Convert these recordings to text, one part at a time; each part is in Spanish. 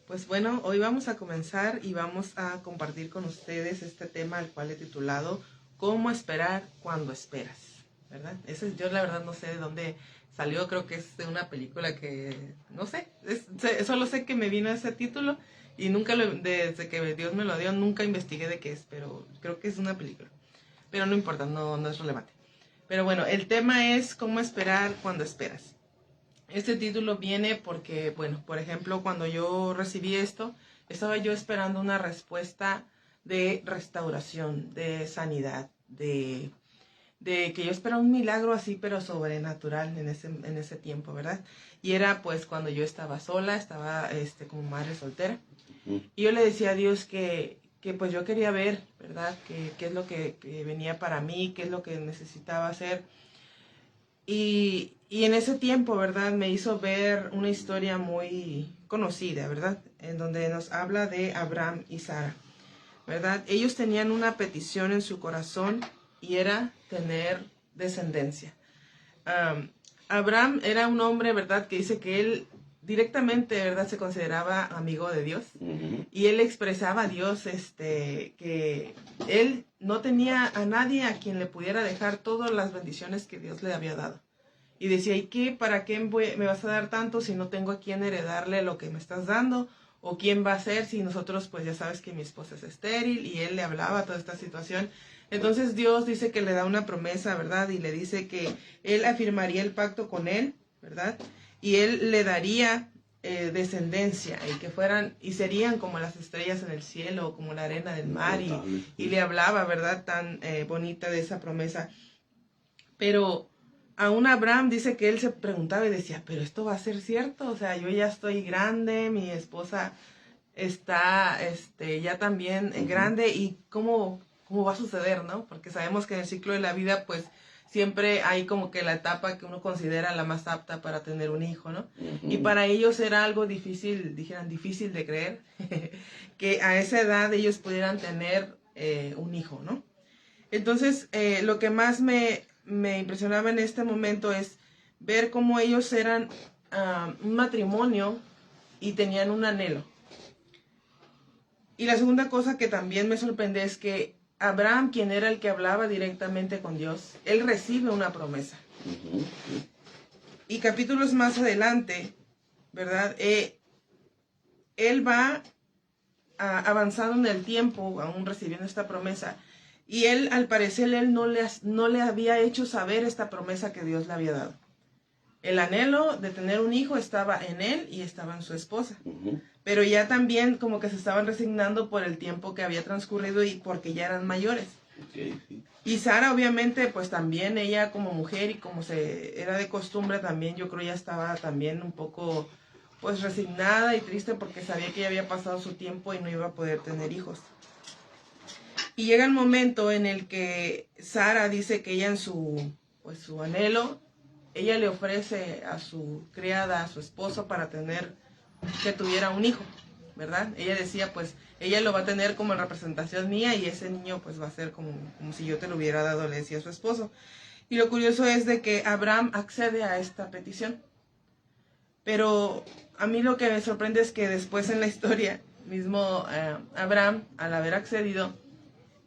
Pues bueno, hoy vamos a comenzar y vamos a compartir con ustedes este tema al cual he titulado ¿Cómo esperar cuando esperas? ¿Verdad? Yo la verdad no sé de dónde salió, creo que es de una película que, no sé, solo sé que me vino ese título y nunca desde que Dios me lo dio, nunca investigué de qué es, pero creo que es una película. Pero no importa, no es relevante. Pero bueno, el tema es ¿Cómo esperar cuando esperas? Este título viene porque, bueno, por ejemplo, cuando yo recibí esto, estaba yo esperando una respuesta de restauración, de sanidad, de que yo esperaba un milagro así, pero sobrenatural en ese tiempo, ¿verdad? Y era pues cuando yo estaba sola, estaba como madre soltera. Y yo le decía a Dios que pues yo quería ver, ¿verdad? Qué es lo que venía para mí, qué es lo que necesitaba hacer. Y en ese tiempo, ¿verdad? Me hizo ver una historia muy conocida, ¿verdad? En donde nos habla de Abraham y Sara, ¿verdad? Ellos tenían una petición en su corazón y era tener descendencia. Abraham era un hombre, ¿verdad? Que dice que él directamente, ¿verdad? Se consideraba amigo de Dios. Y él expresaba a Dios, que él no tenía a nadie a quien le pudiera dejar todas las bendiciones que Dios le había dado. Y decía, ¿y qué? ¿Para qué me vas a dar tanto si no tengo a quien heredarle lo que me estás dando? ¿O quién va a ser si nosotros, pues ya sabes que mi esposa es estéril? Y él le hablaba toda esta situación. Entonces Dios dice que le da una promesa, ¿verdad? Y le dice que él afirmaría el pacto con él, ¿verdad? Y él le daría descendencia y que fueran y serían como las estrellas en el cielo, como la arena del mar. Y le hablaba, ¿verdad? Tan bonita de esa promesa. Pero aún Abraham dice que él se preguntaba y decía, pero esto va a ser cierto, o sea, yo ya estoy grande, mi esposa está ya también grande y ¿cómo va a suceder, no? Porque sabemos que en el ciclo de la vida pues siempre hay como que la etapa que uno considera la más apta para tener un hijo, ¿no? Y para ellos era algo difícil, dijeran, difícil de creer, que a esa edad ellos pudieran tener un hijo, ¿no? Entonces, lo que más me impresionaba en este momento es ver cómo ellos eran un matrimonio y tenían un anhelo. Y la segunda cosa que también me sorprende es que Abraham, quien era el que hablaba directamente con Dios, él recibe una promesa. Y capítulos más adelante, ¿verdad? Él va avanzando en el tiempo, aún recibiendo esta promesa. Y él, al parecer, él no le había hecho saber esta promesa que Dios le había dado. El anhelo de tener un hijo estaba en él y estaba en su esposa. Pero ya también como que se estaban resignando por el tiempo que había transcurrido y porque ya eran mayores. Y Sara, obviamente, pues también ella como mujer y como era de costumbre también, yo creo ya estaba también un poco pues resignada y triste porque sabía que ya había pasado su tiempo y no iba a poder tener hijos. Y llega el momento en el que Sara dice que ella en su anhelo, ella le ofrece a su criada, a su esposo, para que tuviera un hijo, ¿verdad? Ella decía, pues, ella lo va a tener como en representación mía y ese niño, pues, va a ser como si yo te lo hubiera dado, le decía a su esposo. Y lo curioso es de que Abraham accede a esta petición. Pero a mí lo que me sorprende es que después en la historia, mismo Abraham, al haber accedido,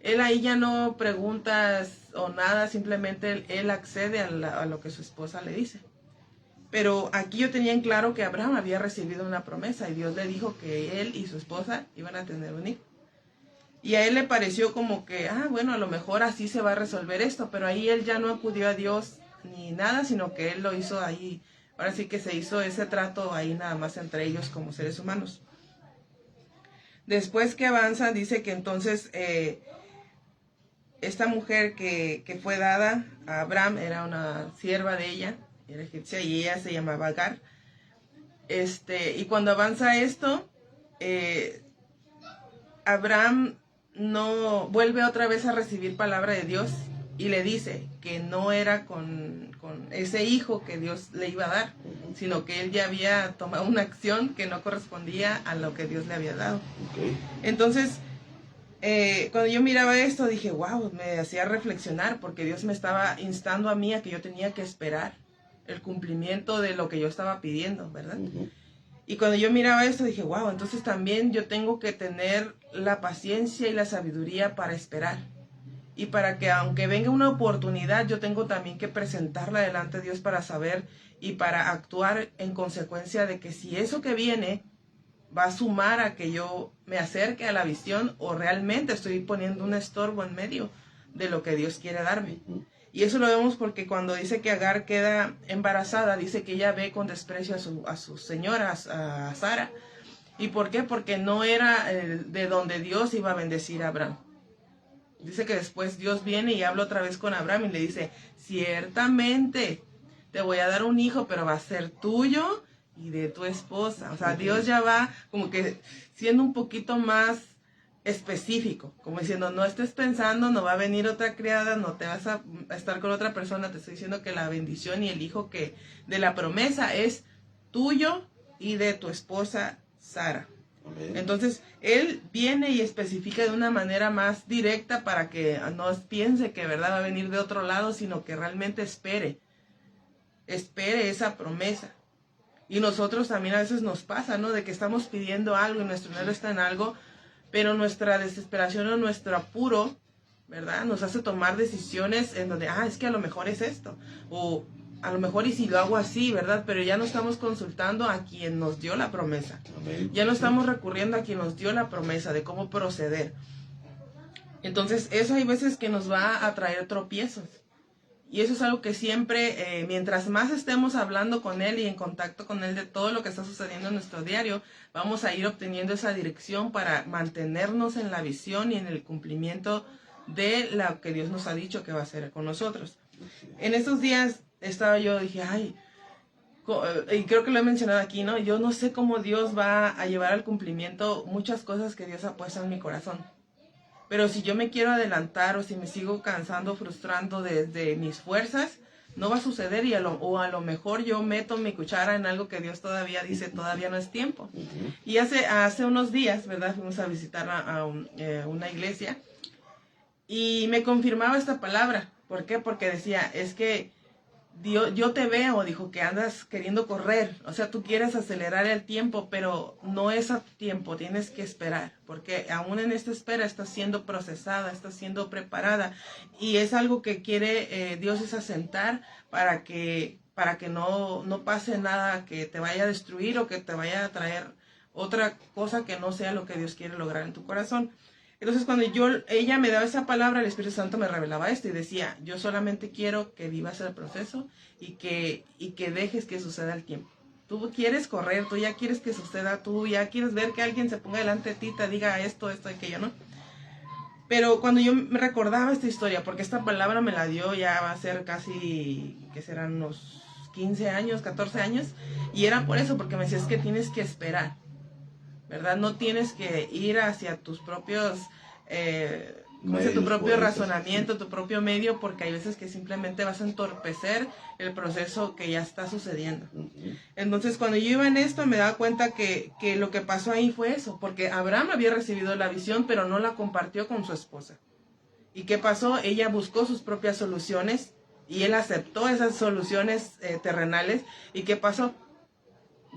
él ahí ya no pregunta o nada, simplemente él accede a lo que su esposa le dice. Pero aquí yo tenía en claro que Abraham había recibido una promesa y Dios le dijo que él y su esposa iban a tener un hijo. Y a él le pareció como que, bueno, a lo mejor así se va a resolver esto, pero ahí él ya no acudió a Dios ni nada, sino que él lo hizo ahí. Ahora sí que se hizo ese trato ahí nada más entre ellos como seres humanos. Después que avanza, dice que entonces esta mujer que fue dada a Abraham era una sierva de ella, era egipcia, y ella se llamaba Agar. Y cuando avanza esto, Abraham no vuelve otra vez a recibir palabra de Dios y le dice que no era con ese hijo que Dios le iba a dar, sino que él ya había tomado una acción que no correspondía a lo que Dios le había dado. Entonces, cuando yo miraba esto, dije, wow, me hacía reflexionar porque Dios me estaba instando a mí a que yo tenía que esperar el cumplimiento de lo que yo estaba pidiendo, ¿verdad? Y cuando yo miraba esto dije, wow, entonces también yo tengo que tener la paciencia y la sabiduría para esperar. Y para que aunque venga una oportunidad, yo tengo también que presentarla delante de Dios para saber y para actuar en consecuencia de que si eso que viene va a sumar a que yo me acerque a la visión o realmente estoy poniendo un estorbo en medio de lo que Dios quiere darme. Y eso lo vemos porque cuando dice que Agar queda embarazada, dice que ella ve con desprecio a su señora, a Sara. ¿Y por qué? Porque no era de donde Dios iba a bendecir a Abraham. Dice que después Dios viene y habla otra vez con Abraham y le dice, ciertamente te voy a dar un hijo, pero va a ser tuyo y de tu esposa. O sea, Dios ya va como que siendo un poquito más específico, como diciendo, no estés pensando, no va a venir otra criada, no te vas a estar con otra persona, te estoy diciendo que la bendición y el hijo que de la promesa es tuyo y de tu esposa Sara. Entonces, él viene y especifica de una manera más directa para que no piense que verdad va a venir de otro lado, sino que realmente espere esa promesa. Y nosotros también a veces nos pasa, ¿no? De que estamos pidiendo algo y nuestro dinero está en algo, pero nuestra desesperación o nuestro apuro, ¿verdad? Nos hace tomar decisiones en donde, es que a lo mejor es esto, o a lo mejor y si lo hago así, ¿verdad? Pero ya no estamos consultando a quien nos dio la promesa. Ya no estamos recurriendo a quien nos dio la promesa de cómo proceder. Entonces, eso hay veces que nos va a traer tropiezos. Y eso es algo que siempre, mientras más estemos hablando con Él y en contacto con Él de todo lo que está sucediendo en nuestro diario, vamos a ir obteniendo esa dirección para mantenernos en la visión y en el cumplimiento de lo que Dios nos ha dicho que va a hacer con nosotros. En estos días dije, y creo que lo he mencionado aquí, ¿no? Yo no sé cómo Dios va a llevar al cumplimiento muchas cosas que Dios ha puesto en mi corazón. Pero si yo me quiero adelantar o si me sigo cansando, frustrando desde mis fuerzas, no va a suceder o a lo mejor yo meto mi cuchara en algo que Dios todavía dice, todavía no es tiempo. Y hace unos días, ¿verdad? Fuimos a visitar a una iglesia y me confirmaba esta palabra. ¿Por qué? Porque decía, es que Dios, yo te veo, dijo, que andas queriendo correr, o sea, tú quieres acelerar el tiempo, pero no es a tiempo, tienes que esperar, porque aún en esta espera estás siendo procesada, estás siendo preparada, y es algo que quiere Dios es asentar para que no pase nada que te vaya a destruir o que te vaya a traer otra cosa que no sea lo que Dios quiere lograr en tu corazón. Entonces cuando ella me daba esa palabra, el Espíritu Santo me revelaba esto y decía, yo solamente quiero que vivas el proceso y que dejes que suceda el tiempo. Tú quieres correr, tú ya quieres que suceda, tú ya quieres ver que alguien se ponga delante de ti y te diga esto, aquello, ¿no? Pero cuando yo me recordaba esta historia, porque esta palabra me la dio ya va a ser casi, que serán unos 15 años, 14 años, y era por eso, porque me decía, es que tienes que esperar, ¿verdad? No tienes que ir hacia tus propios, tu propio razonamiento, tu propio medio, porque hay veces que simplemente vas a entorpecer el proceso que ya está sucediendo. Entonces, cuando yo iba en esto, me daba cuenta que lo que pasó ahí fue eso, porque Abraham había recibido la visión, pero no la compartió con su esposa. ¿Y qué pasó? Ella buscó sus propias soluciones y él aceptó esas soluciones terrenales. ¿Y qué pasó?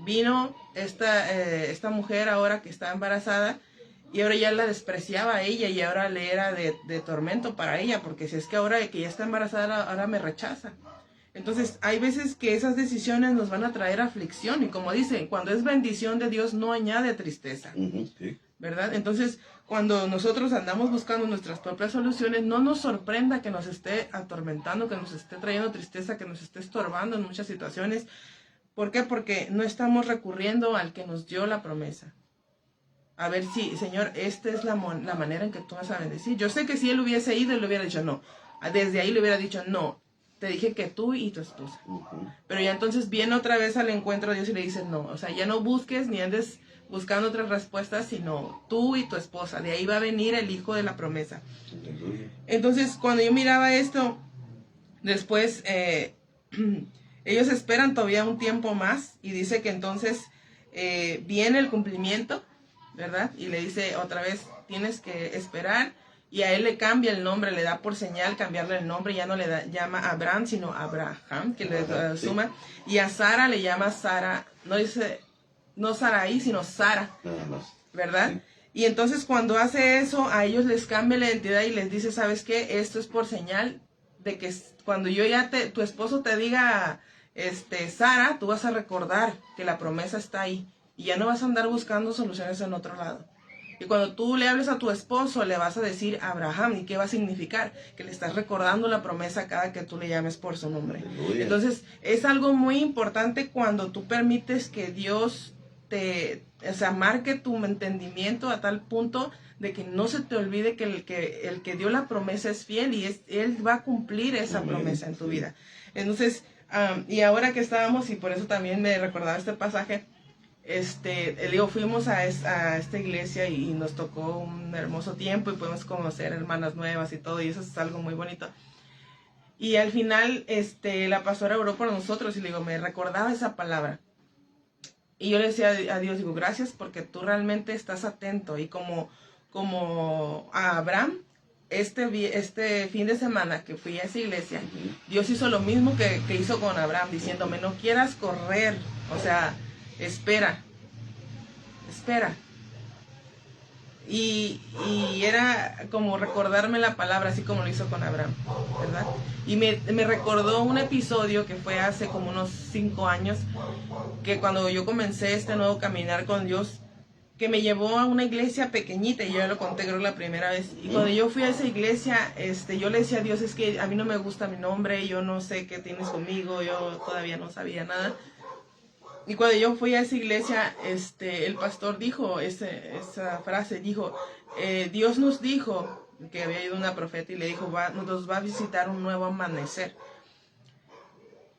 Vino esta mujer ahora que está embarazada y ahora ya la despreciaba a ella y ahora le era de tormento para ella, porque si es que ahora que ya está embarazada, ahora me rechaza. Entonces hay veces que esas decisiones nos van a traer aflicción y como dicen, cuando es bendición de Dios no añade tristeza, ¿verdad? Entonces cuando nosotros andamos buscando nuestras propias soluciones, no nos sorprenda que nos esté atormentando, que nos esté trayendo tristeza, que nos esté estorbando en muchas situaciones. ¿Por qué? Porque no estamos recurriendo al que nos dio la promesa. A ver si, Señor, esta es la manera en que tú vas a bendecir. Yo sé que si él hubiese ido, él le hubiera dicho no. Desde ahí le hubiera dicho no. Te dije que tú y tu esposa. Pero ya entonces viene otra vez al encuentro de Dios y le dice no. O sea, ya no busques ni andes buscando otras respuestas, sino tú y tu esposa. De ahí va a venir el hijo de la promesa. Entonces, cuando yo miraba esto, después... ellos esperan todavía un tiempo más y dice que entonces viene el cumplimiento, ¿verdad? Y le dice otra vez, tienes que esperar, y a él le cambia el nombre, le da por señal cambiarle el nombre, ya no le llama Abraham, sino Abraham, que le suma, y a Sara le llama Sara, no dice no Saraí, sino Sara, Nada más. ¿verdad? Sí. Y entonces cuando hace eso, a ellos les cambia la identidad y les dice, ¿sabes qué? Esto es por señal de que cuando tu esposo te diga, Sara, tú vas a recordar que la promesa está ahí y ya no vas a andar buscando soluciones en otro lado. Y cuando tú le hables a tu esposo, le vas a decir Abraham. ¿Y qué va a significar? Que le estás recordando la promesa cada que tú le llames por su nombre. Aleluya. Entonces, es algo muy importante cuando tú permites que Dios marque tu entendimiento a tal punto de que no se te olvide que el que dio la promesa es fiel y Él va a cumplir esa Amén. promesa en tu vida. Entonces, y ahora que estábamos, y por eso también me recordaba este pasaje, fuimos a esta iglesia y nos tocó un hermoso tiempo y pudimos conocer hermanas nuevas y todo, y eso es algo muy bonito. Y al final, la pastora oró por nosotros y le digo, me recordaba esa palabra. Y yo le decía a Dios, digo, gracias porque tú realmente estás atento. Y como a Abraham, este fin de semana que fui a esa iglesia, Dios hizo lo mismo que hizo con Abraham, diciéndome, no quieras correr, o sea, espera. Y era como recordarme la palabra, así como lo hizo con Abraham, ¿verdad? Y me recordó un episodio que fue hace como unos 5 años, que cuando yo comencé este nuevo caminar con Dios, que me llevó a una iglesia pequeñita, y yo ya lo conté creo la primera vez, y cuando yo fui a esa iglesia, yo le decía a Dios, es que a mí no me gusta mi nombre, yo no sé qué tienes conmigo, yo todavía no sabía nada. Y cuando yo fui a esa iglesia, el pastor dijo esa frase, dijo, Dios nos dijo, que había ido una profeta y le dijo, nos va a visitar un nuevo amanecer.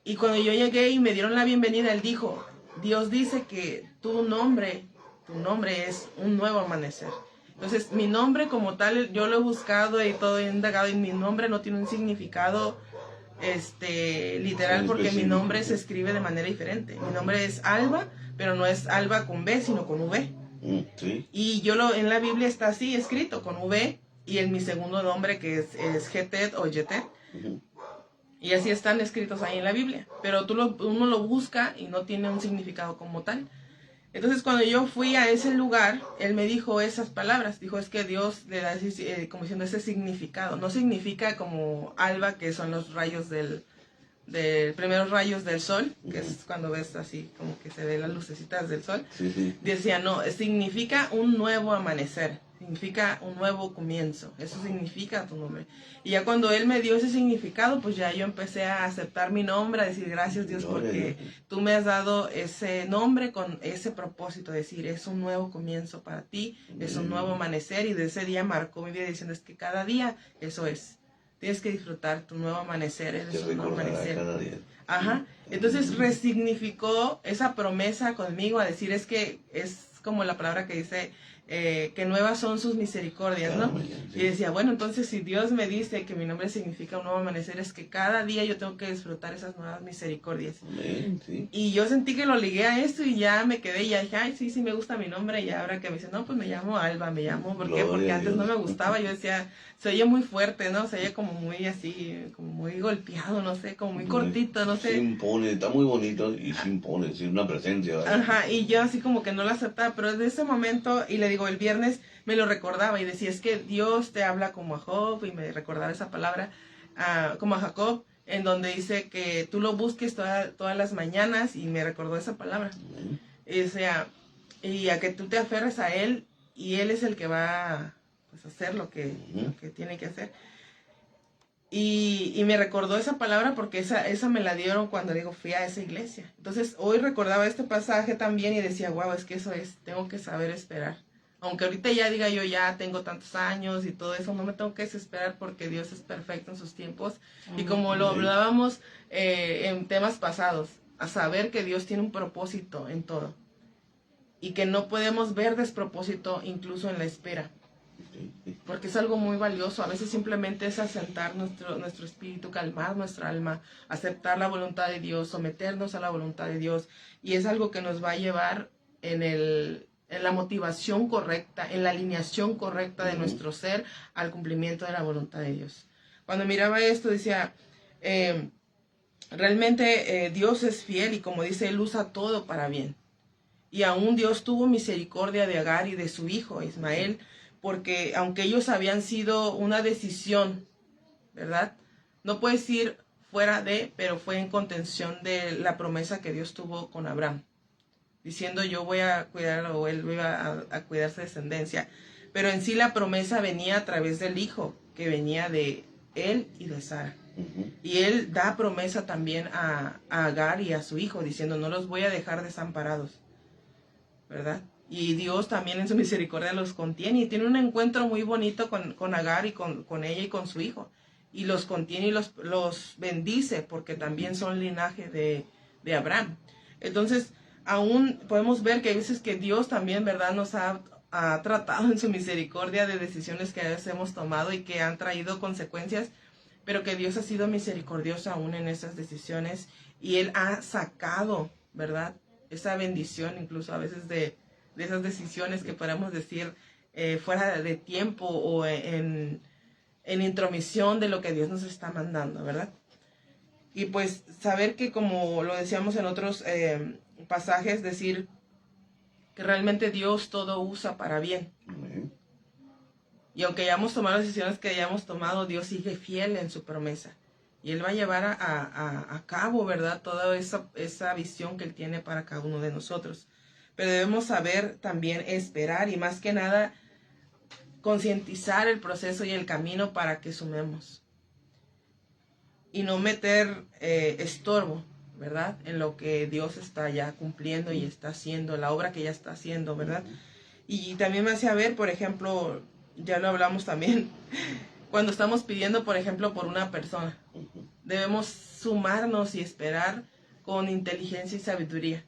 Y cuando yo llegué y me dieron la bienvenida, él dijo, Dios dice que tu nombre es un nuevo amanecer. Entonces, mi nombre como tal, yo lo he buscado y todo he indagado, y mi nombre no tiene un significado literal, porque mi nombre se escribe de manera diferente. Mi nombre es Alba, pero no es Alba con B, sino con V. Sí. Y en la Biblia está así escrito, con V, y en mi segundo nombre, que es Getet o Yetet. Y así están escritos ahí en la Biblia. Pero uno lo busca y no tiene un significado como tal. Entonces, cuando yo fui a ese lugar, él me dijo esas palabras. Dijo, es que Dios le da como diciendo ese significado. No significa como alba, que son los rayos primeros rayos del sol, que es cuando ves así, como que se ve las lucecitas del sol. Sí. Decía, no, significa un nuevo amanecer. Significa un nuevo comienzo. Eso significa tu nombre. Y ya cuando él me dio ese significado, pues ya yo empecé a aceptar mi nombre, a decir gracias Dios porque tú me has dado ese nombre con ese propósito, decir es un nuevo comienzo para ti, es un nuevo amanecer, y de ese día marcó mi vida diciendo es que cada día eso es. Tienes que disfrutar tu nuevo amanecer, es un nuevo amanecer. Cada día. Ajá. Entonces resignificó esa promesa conmigo a decir es que es como la palabra que dice que nuevas son sus misericordias, ¿no? Y decía, bueno, entonces si Dios me dice que mi nombre significa un nuevo amanecer, es que cada día yo tengo que disfrutar esas nuevas misericordias. Amén, sí. Y yo sentí que lo ligué a esto y ya me quedé y ya dije, ay, sí me gusta mi nombre. Y ahora que me dice, no, pues me llamo Alba, ¿por qué? Porque antes no me gustaba, yo decía, se oye muy fuerte, ¿no? Se oye como muy así, como muy golpeado, no sé, como muy cortito, no sé. Se impone, está muy bonito y se impone, es una presencia, ¿verdad? Ajá, y yo así como que no lo aceptaba, pero desde ese momento, y le digo, el viernes me lo recordaba y decía, es que Dios te habla como a Job, y me recordaba esa palabra, como a Jacob, en donde dice que tú lo busques todas las mañanas, y me recordó esa palabra. Y decía, y a que tú te aferres a Él, y Él es el que va pues, a hacer lo que tiene que hacer. Y me recordó esa palabra porque esa me la dieron cuando fui a esa iglesia. Entonces hoy recordaba este pasaje también y decía, wow, es que eso es, tengo que saber esperar. Aunque ahorita ya diga yo ya tengo tantos años y todo eso, no me tengo que desesperar porque Dios es perfecto en sus tiempos. Y como lo hablábamos en temas pasados, a saber que Dios tiene un propósito en todo. Y que no podemos ver despropósito incluso en la espera. Porque es algo muy valioso. A veces simplemente es asentar nuestro espíritu, calmar nuestra alma, aceptar la voluntad de Dios, someternos a la voluntad de Dios. Y es algo que nos va a llevar en la motivación correcta, en la alineación correcta de nuestro ser al cumplimiento de la voluntad de Dios. Cuando miraba esto decía, realmente Dios es fiel y como dice, Él usa todo para bien. Y aún Dios tuvo misericordia de Agar y de su hijo Ismael, porque aunque ellos habían sido una decisión, ¿verdad? No puedes ir fuera de, pero fue en contención de la promesa que Dios tuvo con Abraham, diciendo yo voy a cuidar, o él iba a cuidar su descendencia. Pero en sí la promesa venía a través del hijo, que venía de él y de Sara. Y él da promesa también a Agar y a su hijo, diciendo no los voy a dejar desamparados, ¿verdad? Y Dios también en su misericordia los contiene y tiene un encuentro muy bonito con Agar y con ella y con su hijo. Y los contiene y los bendice porque también son linaje de Abraham. Entonces, aún podemos ver que hay veces que Dios también, ¿verdad?, nos ha tratado en su misericordia de decisiones que a veces hemos tomado y que han traído consecuencias, pero que Dios ha sido misericordioso aún en esas decisiones y Él ha sacado, ¿verdad?, esa bendición incluso a veces de esas decisiones que podemos decir fuera de tiempo o en intromisión de lo que Dios nos está mandando, ¿verdad? Y pues saber que, como lo decíamos en otros pasajes, decir que realmente Dios todo usa para bien. Y aunque hayamos tomado las decisiones que hayamos tomado, Dios sigue fiel en su promesa. Y Él va a llevar a cabo, ¿verdad?, toda esa visión que Él tiene para cada uno de nosotros. Pero debemos saber también esperar y más que nada concientizar el proceso y el camino para que sumemos. Y no meter estorbo, ¿verdad?, en lo que Dios está ya cumpliendo y está haciendo, la obra que ya está haciendo, ¿verdad? Y también me hacía ver, por ejemplo, ya lo hablamos también, cuando estamos pidiendo, por ejemplo, por una persona, debemos sumarnos y esperar con inteligencia y sabiduría.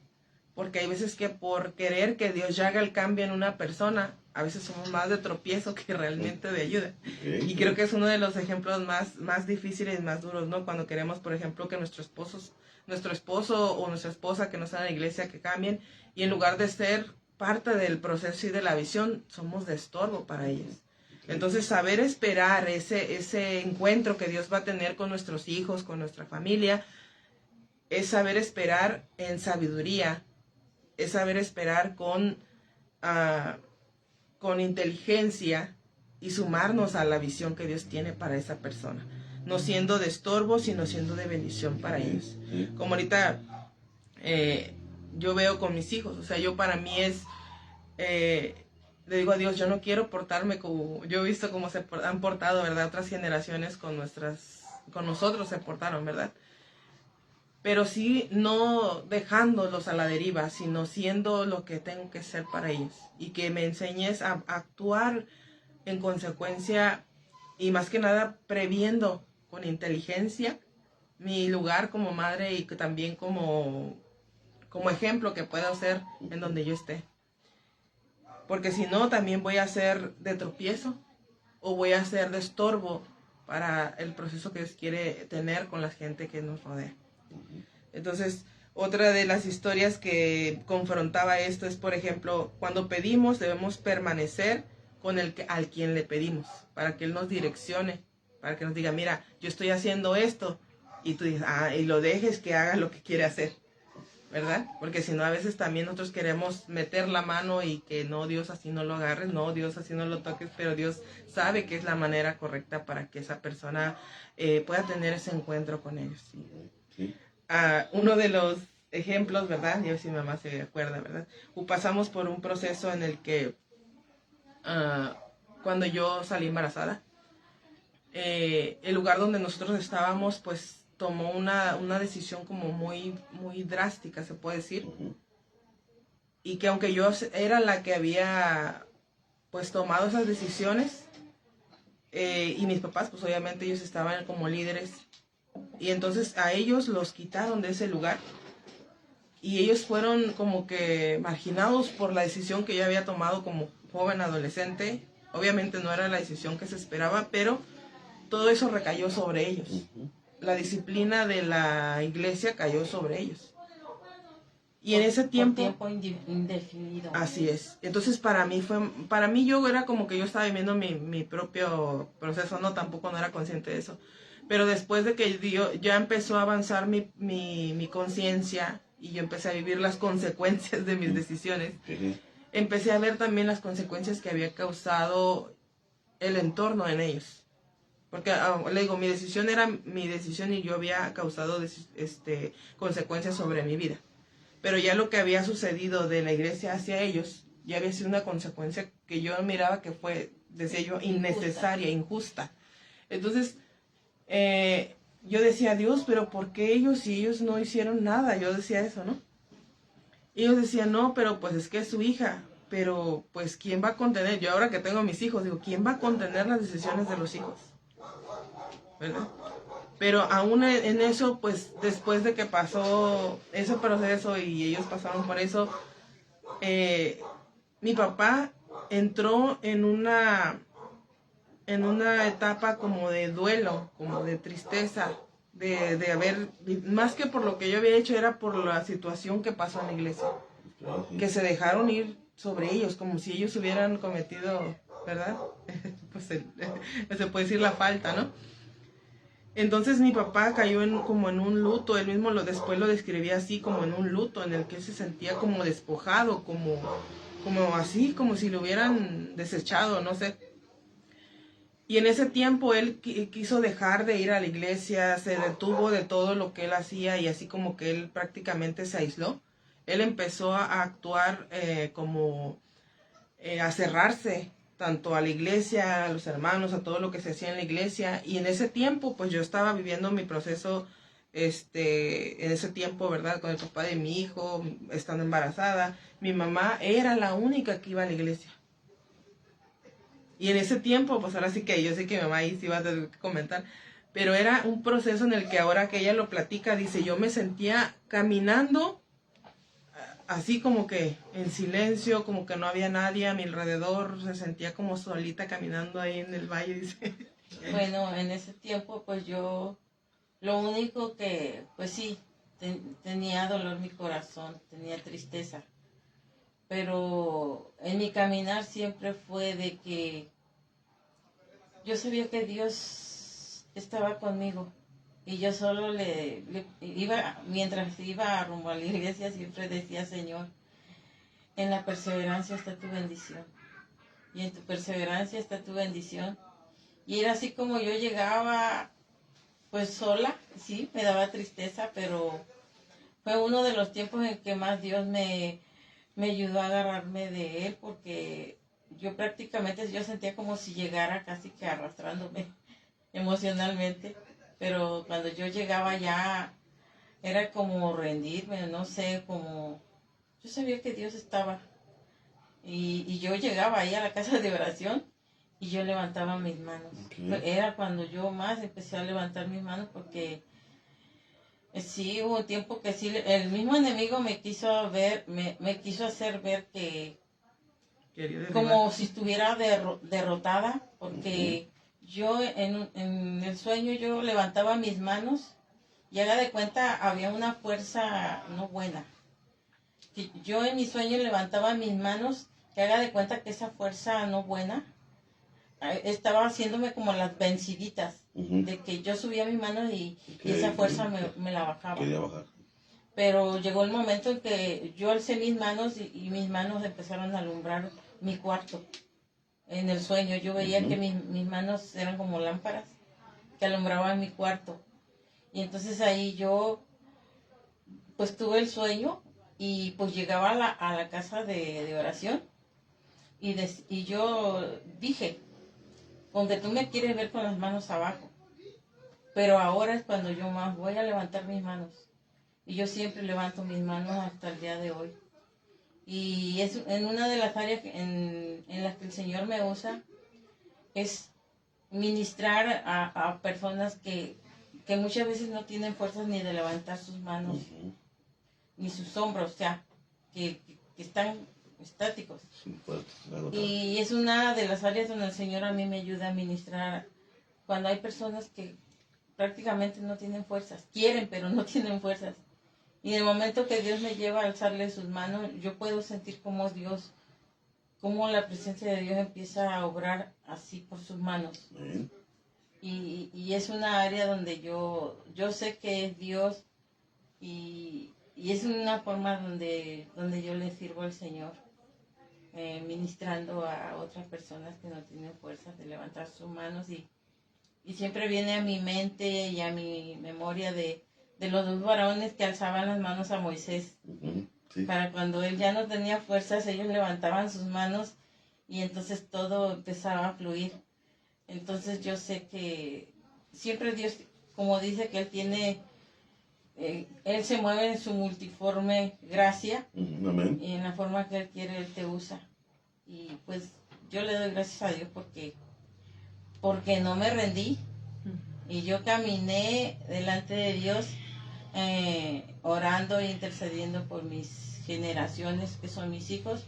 Porque hay veces que por querer que Dios ya haga el cambio en una persona, a veces somos más de tropiezo que realmente de ayuda. Y creo que es uno de los ejemplos más difíciles y más duros, ¿no? Cuando queremos, por ejemplo, que nuestro esposo o nuestra esposa que no está en la iglesia, que cambien, y en lugar de ser parte del proceso y de la visión, somos de estorbo para ellos. Entonces, saber esperar ese encuentro que Dios va a tener con nuestros hijos, con nuestra familia, es saber esperar en sabiduría, es saber esperar con inteligencia y sumarnos a la visión que Dios tiene para esa persona. No siendo de estorbo, sino siendo de bendición para ellos. Como ahorita yo veo con mis hijos, o sea, yo para mí es... le digo a Dios, yo no quiero portarme como... Yo he visto cómo se han portado, ¿verdad?, otras generaciones con nosotros se portaron, ¿verdad? Pero sí no dejándolos a la deriva, sino siendo lo que tengo que ser para ellos. Y que me enseñes a actuar en consecuencia y más que nada previendo con inteligencia mi lugar como madre y que también como ejemplo que pueda ser en donde yo esté. Porque si no, también voy a ser de tropiezo o voy a ser de estorbo para el proceso que Dios quiere tener con la gente que nos rodea. Entonces, otra de las historias que confrontaba esto es, por ejemplo, cuando pedimos debemos permanecer con al quien le pedimos, para que Él nos direccione, para que nos diga, mira, yo estoy haciendo esto, y tú dices, y lo dejes que haga lo que quiere hacer, ¿verdad? Porque si no, a veces también nosotros queremos meter la mano y que no, Dios así no lo agarres, no, Dios así no lo toques, pero Dios sabe que es la manera correcta para que esa persona pueda tener ese encuentro con ellos. ¿Sí? Uno de los ejemplos, ¿verdad? Yo sí, mi mamá se acuerda, ¿verdad? Pasamos por un proceso en el que cuando yo salí embarazada, el lugar donde nosotros estábamos, pues tomó una decisión como muy, muy drástica, se puede decir. Y que aunque yo era la que había pues tomado esas decisiones, y mis papás, pues obviamente ellos estaban como líderes, y entonces a ellos los quitaron de ese lugar y ellos fueron como que marginados por la decisión que yo había tomado como joven adolescente. Obviamente no era la decisión que se esperaba, pero todo eso recayó sobre ellos. La disciplina de la iglesia cayó sobre ellos. Y en ese tiempo... Por tiempo indefinido. Así es. Entonces para mí yo era como que yo estaba viviendo mi propio proceso, no, tampoco no era consciente de eso. Pero después de que ya empezó a avanzar mi conciencia y yo empecé a vivir las consecuencias de mis decisiones, Sí. empecé a ver también las consecuencias que había causado el entorno en ellos. Porque le digo, mi decisión era mi decisión y yo había causado consecuencias sobre mi vida. Pero ya lo que había sucedido de la iglesia hacia ellos, ya había sido una consecuencia que yo miraba que fue, decía yo, innecesaria, injusta. Entonces, yo decía, Dios, pero ¿por qué ellos si ellos no hicieron nada? Yo decía eso, ¿no? Y ellos decían, no, pero pues es que es su hija. Pero pues, ¿quién va a contener? Yo ahora que tengo mis hijos, digo, ¿quién va a contener las decisiones de los hijos? ¿Verdad? Pero aún en eso, pues después de que pasó ese proceso y ellos pasaron por eso, mi papá entró en una etapa como de duelo, como de tristeza, de haber, más que por lo que yo había hecho, era por la situación que pasó en la iglesia, que se dejaron ir sobre ellos, como si ellos hubieran cometido, ¿verdad? Pues se puede decir la falta, ¿no? Entonces mi papá cayó como en un luto, él mismo después lo describía así, como en un luto, en el que él se sentía como despojado, como así, como si lo hubieran desechado, no sé. Y en ese tiempo él quiso dejar de ir a la iglesia, se detuvo de todo lo que él hacía y así como que él prácticamente se aisló. Él empezó a actuar a cerrarse tanto a la iglesia, a los hermanos, a todo lo que se hacía en la iglesia. Y en ese tiempo, pues yo estaba viviendo mi proceso, en ese tiempo, ¿verdad? Con el papá de mi hijo, estando embarazada. Mi mamá era la única que iba a la iglesia. Y en ese tiempo, pues ahora sí que yo sé que mi mamá ahí sí va a tener que comentar, pero era un proceso en el que ahora que ella lo platica, dice, yo me sentía caminando así como que en silencio, como que no había nadie a mi alrededor, se sentía como solita caminando ahí en el valle, dice. Bueno, en ese tiempo pues yo, lo único que, pues sí, tenía dolor mi corazón, tenía tristeza, pero en mi caminar siempre fue de que yo sabía que Dios estaba conmigo y yo solo le iba, mientras iba rumbo a la iglesia siempre decía, Señor, en la perseverancia está tu bendición y en tu perseverancia está tu bendición. Y era así como yo llegaba pues sola, sí, me daba tristeza, pero fue uno de los tiempos en que más Dios me ayudó a agarrarme de Él, porque yo prácticamente yo sentía como si llegara casi que arrastrándome emocionalmente, pero cuando yo llegaba ya era como rendirme, no sé, como yo sabía que Dios estaba y yo llegaba ahí a la casa de oración y yo levantaba mis manos. Okay. Era cuando yo más empecé a levantar mis manos porque sí hubo un tiempo que sí, el mismo enemigo me quiso ver, me quiso hacer ver que como si estuviera derrotada, porque yo en el sueño yo levantaba mis manos y haga de cuenta había una fuerza no buena. Que yo en mi sueño levantaba mis manos, que haga de cuenta que esa fuerza no buena estaba haciéndome como las venciditas, de que yo subía mis manos y esa fuerza me la bajaba. Quería bajar. Pero llegó el momento en que yo alcé mis manos y mis manos empezaron a alumbrar mi cuarto. En el sueño yo veía que mis manos eran como lámparas que alumbraban mi cuarto. Y entonces ahí yo pues tuve el sueño y pues llegaba a la casa de oración y yo dije, donde tú me quieres ver con las manos abajo, pero ahora es cuando yo más voy a levantar mis manos. Y yo siempre levanto mis manos hasta el día de hoy. Y es en una de las áreas en las que el Señor me usa, es ministrar a personas que muchas veces no tienen fuerzas ni de levantar sus manos, ni sus hombros, o sea, que están estáticos. Y es una de las áreas donde el Señor a mí me ayuda a ministrar cuando hay personas que prácticamente no tienen fuerzas, quieren pero no tienen fuerzas. Y en el momento que Dios me lleva a alzarle sus manos, yo puedo sentir cómo Dios, cómo la presencia de Dios empieza a obrar así por sus manos. Y es una área donde yo sé que es Dios y es una forma donde yo le sirvo al Señor, ministrando a otras personas que no tienen fuerzas de levantar sus manos, y siempre viene a mi mente y a mi memoria de los dos varones que alzaban las manos a Moisés. Sí. Para cuando él ya no tenía fuerzas, ellos levantaban sus manos y entonces todo empezaba a fluir. Entonces yo sé que siempre Dios, como dice que Él tiene, Él se mueve en su multiforme gracia, Amén. y en la forma que Él quiere, Él te usa. Y pues yo le doy gracias a Dios porque no me rendí, y yo caminé delante de Dios, orando e intercediendo por mis generaciones, que son mis hijos,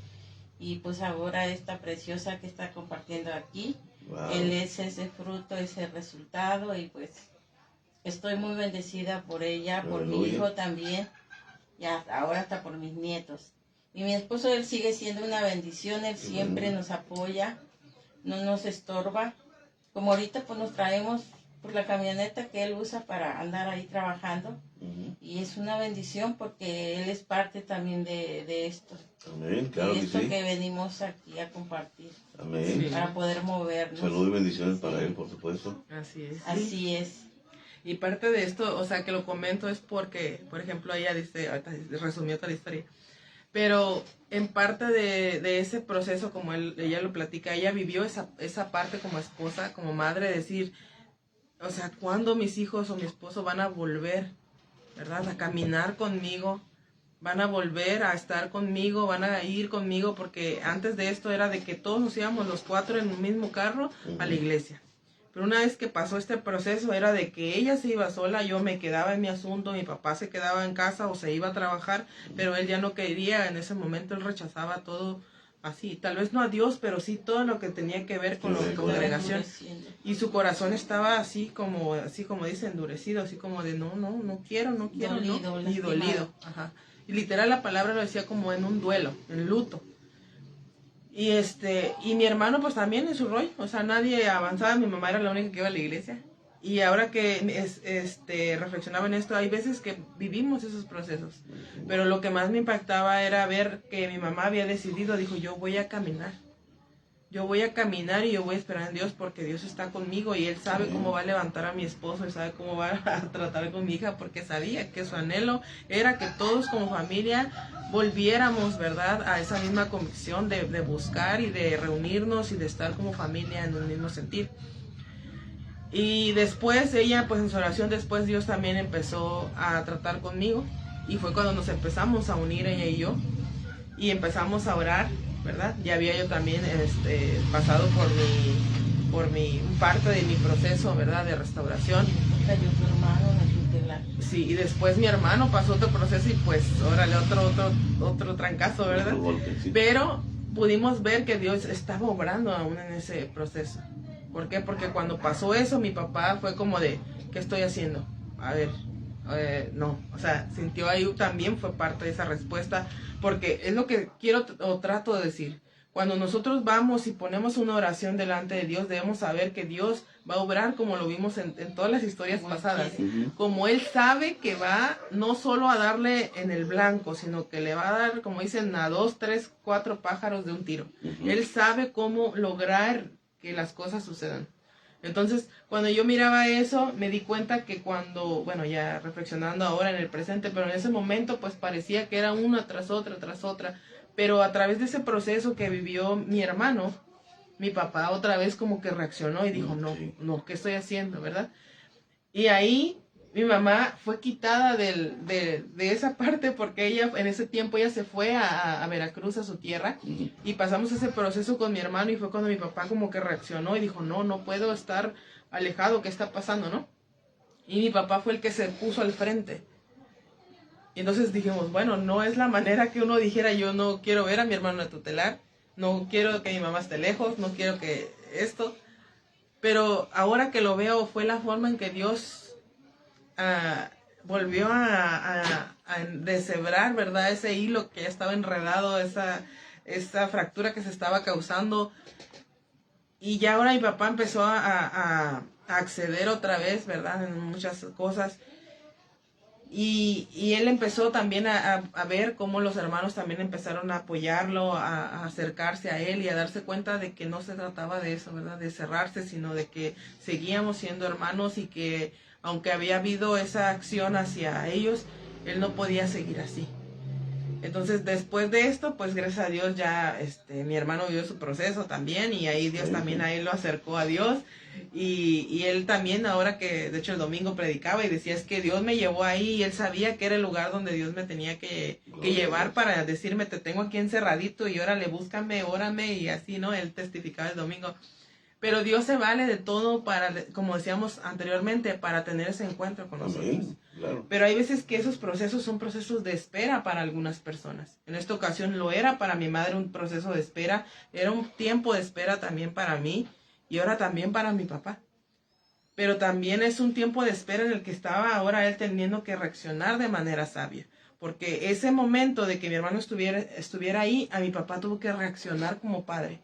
y pues ahora esta preciosa que está compartiendo aquí, Wow. Él es ese fruto, ese resultado, y pues estoy muy bendecida por ella, por mi Aleluya. hijo también, y ahora hasta por mis nietos. Y mi esposo, él sigue siendo una bendición, él siempre nos apoya, no nos estorba. Como ahorita pues nos traemos por la camioneta que él usa para andar ahí trabajando, y es una bendición porque él es parte también de esto. Amén, claro de que esto sí. que venimos aquí a compartir, Amén. Sí. para poder movernos. Salud y bendiciones para él, por supuesto. Así es. Así es. Y parte de esto, o sea, que lo comento es porque, por ejemplo, ella dice, ahorita resumió toda la historia, pero en parte de ese proceso, como ella lo platica, ella vivió esa parte como esposa, como madre, decir, o sea, ¿cuándo mis hijos o mi esposo van a volver, verdad, a caminar conmigo? Van a volver a estar conmigo, van a ir conmigo, porque antes de esto era de que todos nos íbamos los cuatro en un mismo carro a la iglesia. Pero una vez que pasó este proceso era de que ella se iba sola, yo me quedaba en mi asunto, mi papá se quedaba en casa o se iba a trabajar, pero él ya no quería, en ese momento él rechazaba todo así, tal vez no a Dios, pero sí todo lo que tenía que ver con la congregación. Y su corazón estaba así como dice, endurecido, así como de no quiero, Dolido, y dolido. Ajá. Y literal la palabra lo decía como en un duelo, en luto. Y mi hermano pues también en su rollo, o sea, nadie avanzaba, mi mamá era la única que iba a la iglesia. Y ahora que reflexionaba en esto, hay veces que vivimos esos procesos, pero lo que más me impactaba era ver que mi mamá había decidido, dijo, yo voy a caminar y yo voy a esperar en Dios porque Dios está conmigo y Él sabe cómo va a levantar a mi esposo y sabe cómo va a tratar con mi hija, porque sabía que su anhelo era que todos como familia volviéramos, ¿verdad?, a esa misma convicción de buscar y de reunirnos y de estar como familia en un mismo sentir. Y después ella, pues en su oración, después Dios también empezó a tratar conmigo y fue cuando nos empezamos a unir ella y yo y empezamos a orar, ¿verdad? Ya había yo también pasado por parte de mi proceso, ¿verdad?, de restauración. Cayó tu hermano en el tutelar. Sí, y después mi hermano pasó otro proceso y pues, órale, otro trancazo, ¿verdad? Otro golpe, sí. Pero pudimos ver que Dios estaba obrando aún en ese proceso. ¿Por qué? Porque cuando pasó eso, mi papá fue como de, ¿qué estoy haciendo? A ver, no, o sea, sintió ahí también, fue parte de esa respuesta, porque es lo que quiero o trato de decir. Cuando nosotros vamos y ponemos una oración delante de Dios, debemos saber que Dios va a obrar como lo vimos en todas las historias pasadas. Como Él sabe que va no solo a darle en el blanco, sino que le va a dar, como dicen, a 2, 3, 4 pájaros de un tiro. Él sabe cómo lograr que las cosas sucedan. Entonces, cuando yo miraba eso, me di cuenta que bueno, ya reflexionando ahora en el presente, pero en ese momento pues parecía que era una tras otra, pero a través de ese proceso que vivió mi hermano, mi papá otra vez como que reaccionó y dijo, no, ¿qué estoy haciendo, verdad? Y ahí mi mamá fue quitada de esa parte porque ella en ese tiempo ella se fue a Veracruz, a su tierra, y pasamos ese proceso con mi hermano y fue cuando mi papá como que reaccionó y dijo, no puedo estar alejado, ¿qué está pasando, no? Y mi papá fue el que se puso al frente. Y entonces dijimos, bueno, no es la manera que uno dijera, yo no quiero ver a mi hermano tutelar, no quiero que mi mamá esté lejos, no quiero que esto. Pero ahora que lo veo fue la forma en que Dios volvió a deshebrar, ¿verdad? Ese hilo que ya estaba enredado, esa fractura que se estaba causando. Y ya ahora mi papá empezó a acceder otra vez, ¿verdad? En muchas cosas. Y él empezó también a ver cómo los hermanos también empezaron a apoyarlo, a acercarse a él y a darse cuenta de que no se trataba de eso, ¿verdad? De cerrarse, sino de que seguíamos siendo hermanos y que aunque había habido esa acción hacia ellos, él no podía seguir así. Entonces, después de esto, pues gracias a Dios ya mi hermano vio su proceso también y ahí Dios también a él lo acercó a Dios. Y él también, ahora que de hecho el domingo predicaba y decía, es que Dios me llevó ahí y él sabía que era el lugar donde Dios me tenía que llevar para decirme, te tengo aquí encerradito y órale, búscame, órame y así, ¿no? Él testificaba el domingo. Pero Dios se vale de todo para, como decíamos anteriormente, para tener ese encuentro con nosotros. Claro. Pero hay veces que esos procesos son procesos de espera para algunas personas. En esta ocasión lo era para mi madre un proceso de espera, era un tiempo de espera también para mí y ahora también para mi papá. Pero también es un tiempo de espera en el que estaba ahora él teniendo que reaccionar de manera sabia. Porque ese momento de que mi hermano estuviera ahí, a mi papá tuvo que reaccionar como padre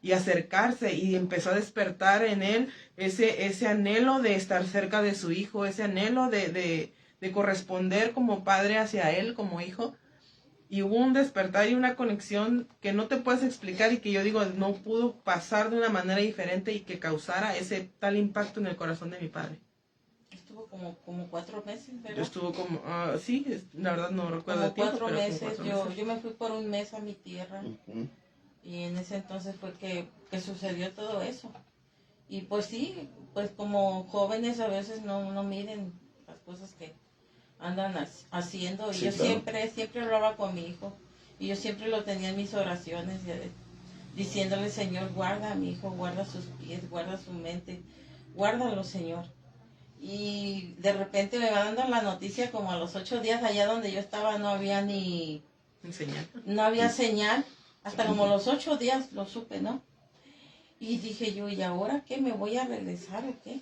y acercarse y empezó a despertar en él ese anhelo de estar cerca de su hijo, ese anhelo de corresponder como padre hacia él, como hijo. Y hubo un despertar y una conexión que no te puedes explicar y que yo digo no pudo pasar de una manera diferente y que causara ese tal impacto en el corazón de mi padre. Estuvo como 4 meses, ¿verdad? Estuvo como, sí, la verdad no recuerdo como el tiempo, 4 pero meses. como 4 meses. Yo me fui por un mes a mi tierra. Y en ese entonces fue que sucedió todo eso. Y pues sí, pues como jóvenes a veces no miden las cosas que andan haciendo. Y Sí, yo claro. siempre hablaba con mi hijo. Y yo siempre lo tenía en mis oraciones, diciéndole, Señor, guarda a mi hijo, guarda sus pies, guarda su mente, guárdalo, Señor. Y de repente me va dando la noticia como a los 8 días allá donde yo estaba no había no había señal. Hasta como los 8 días lo supe, ¿no? Y dije yo, ¿y ahora qué? ¿Me voy a regresar o qué?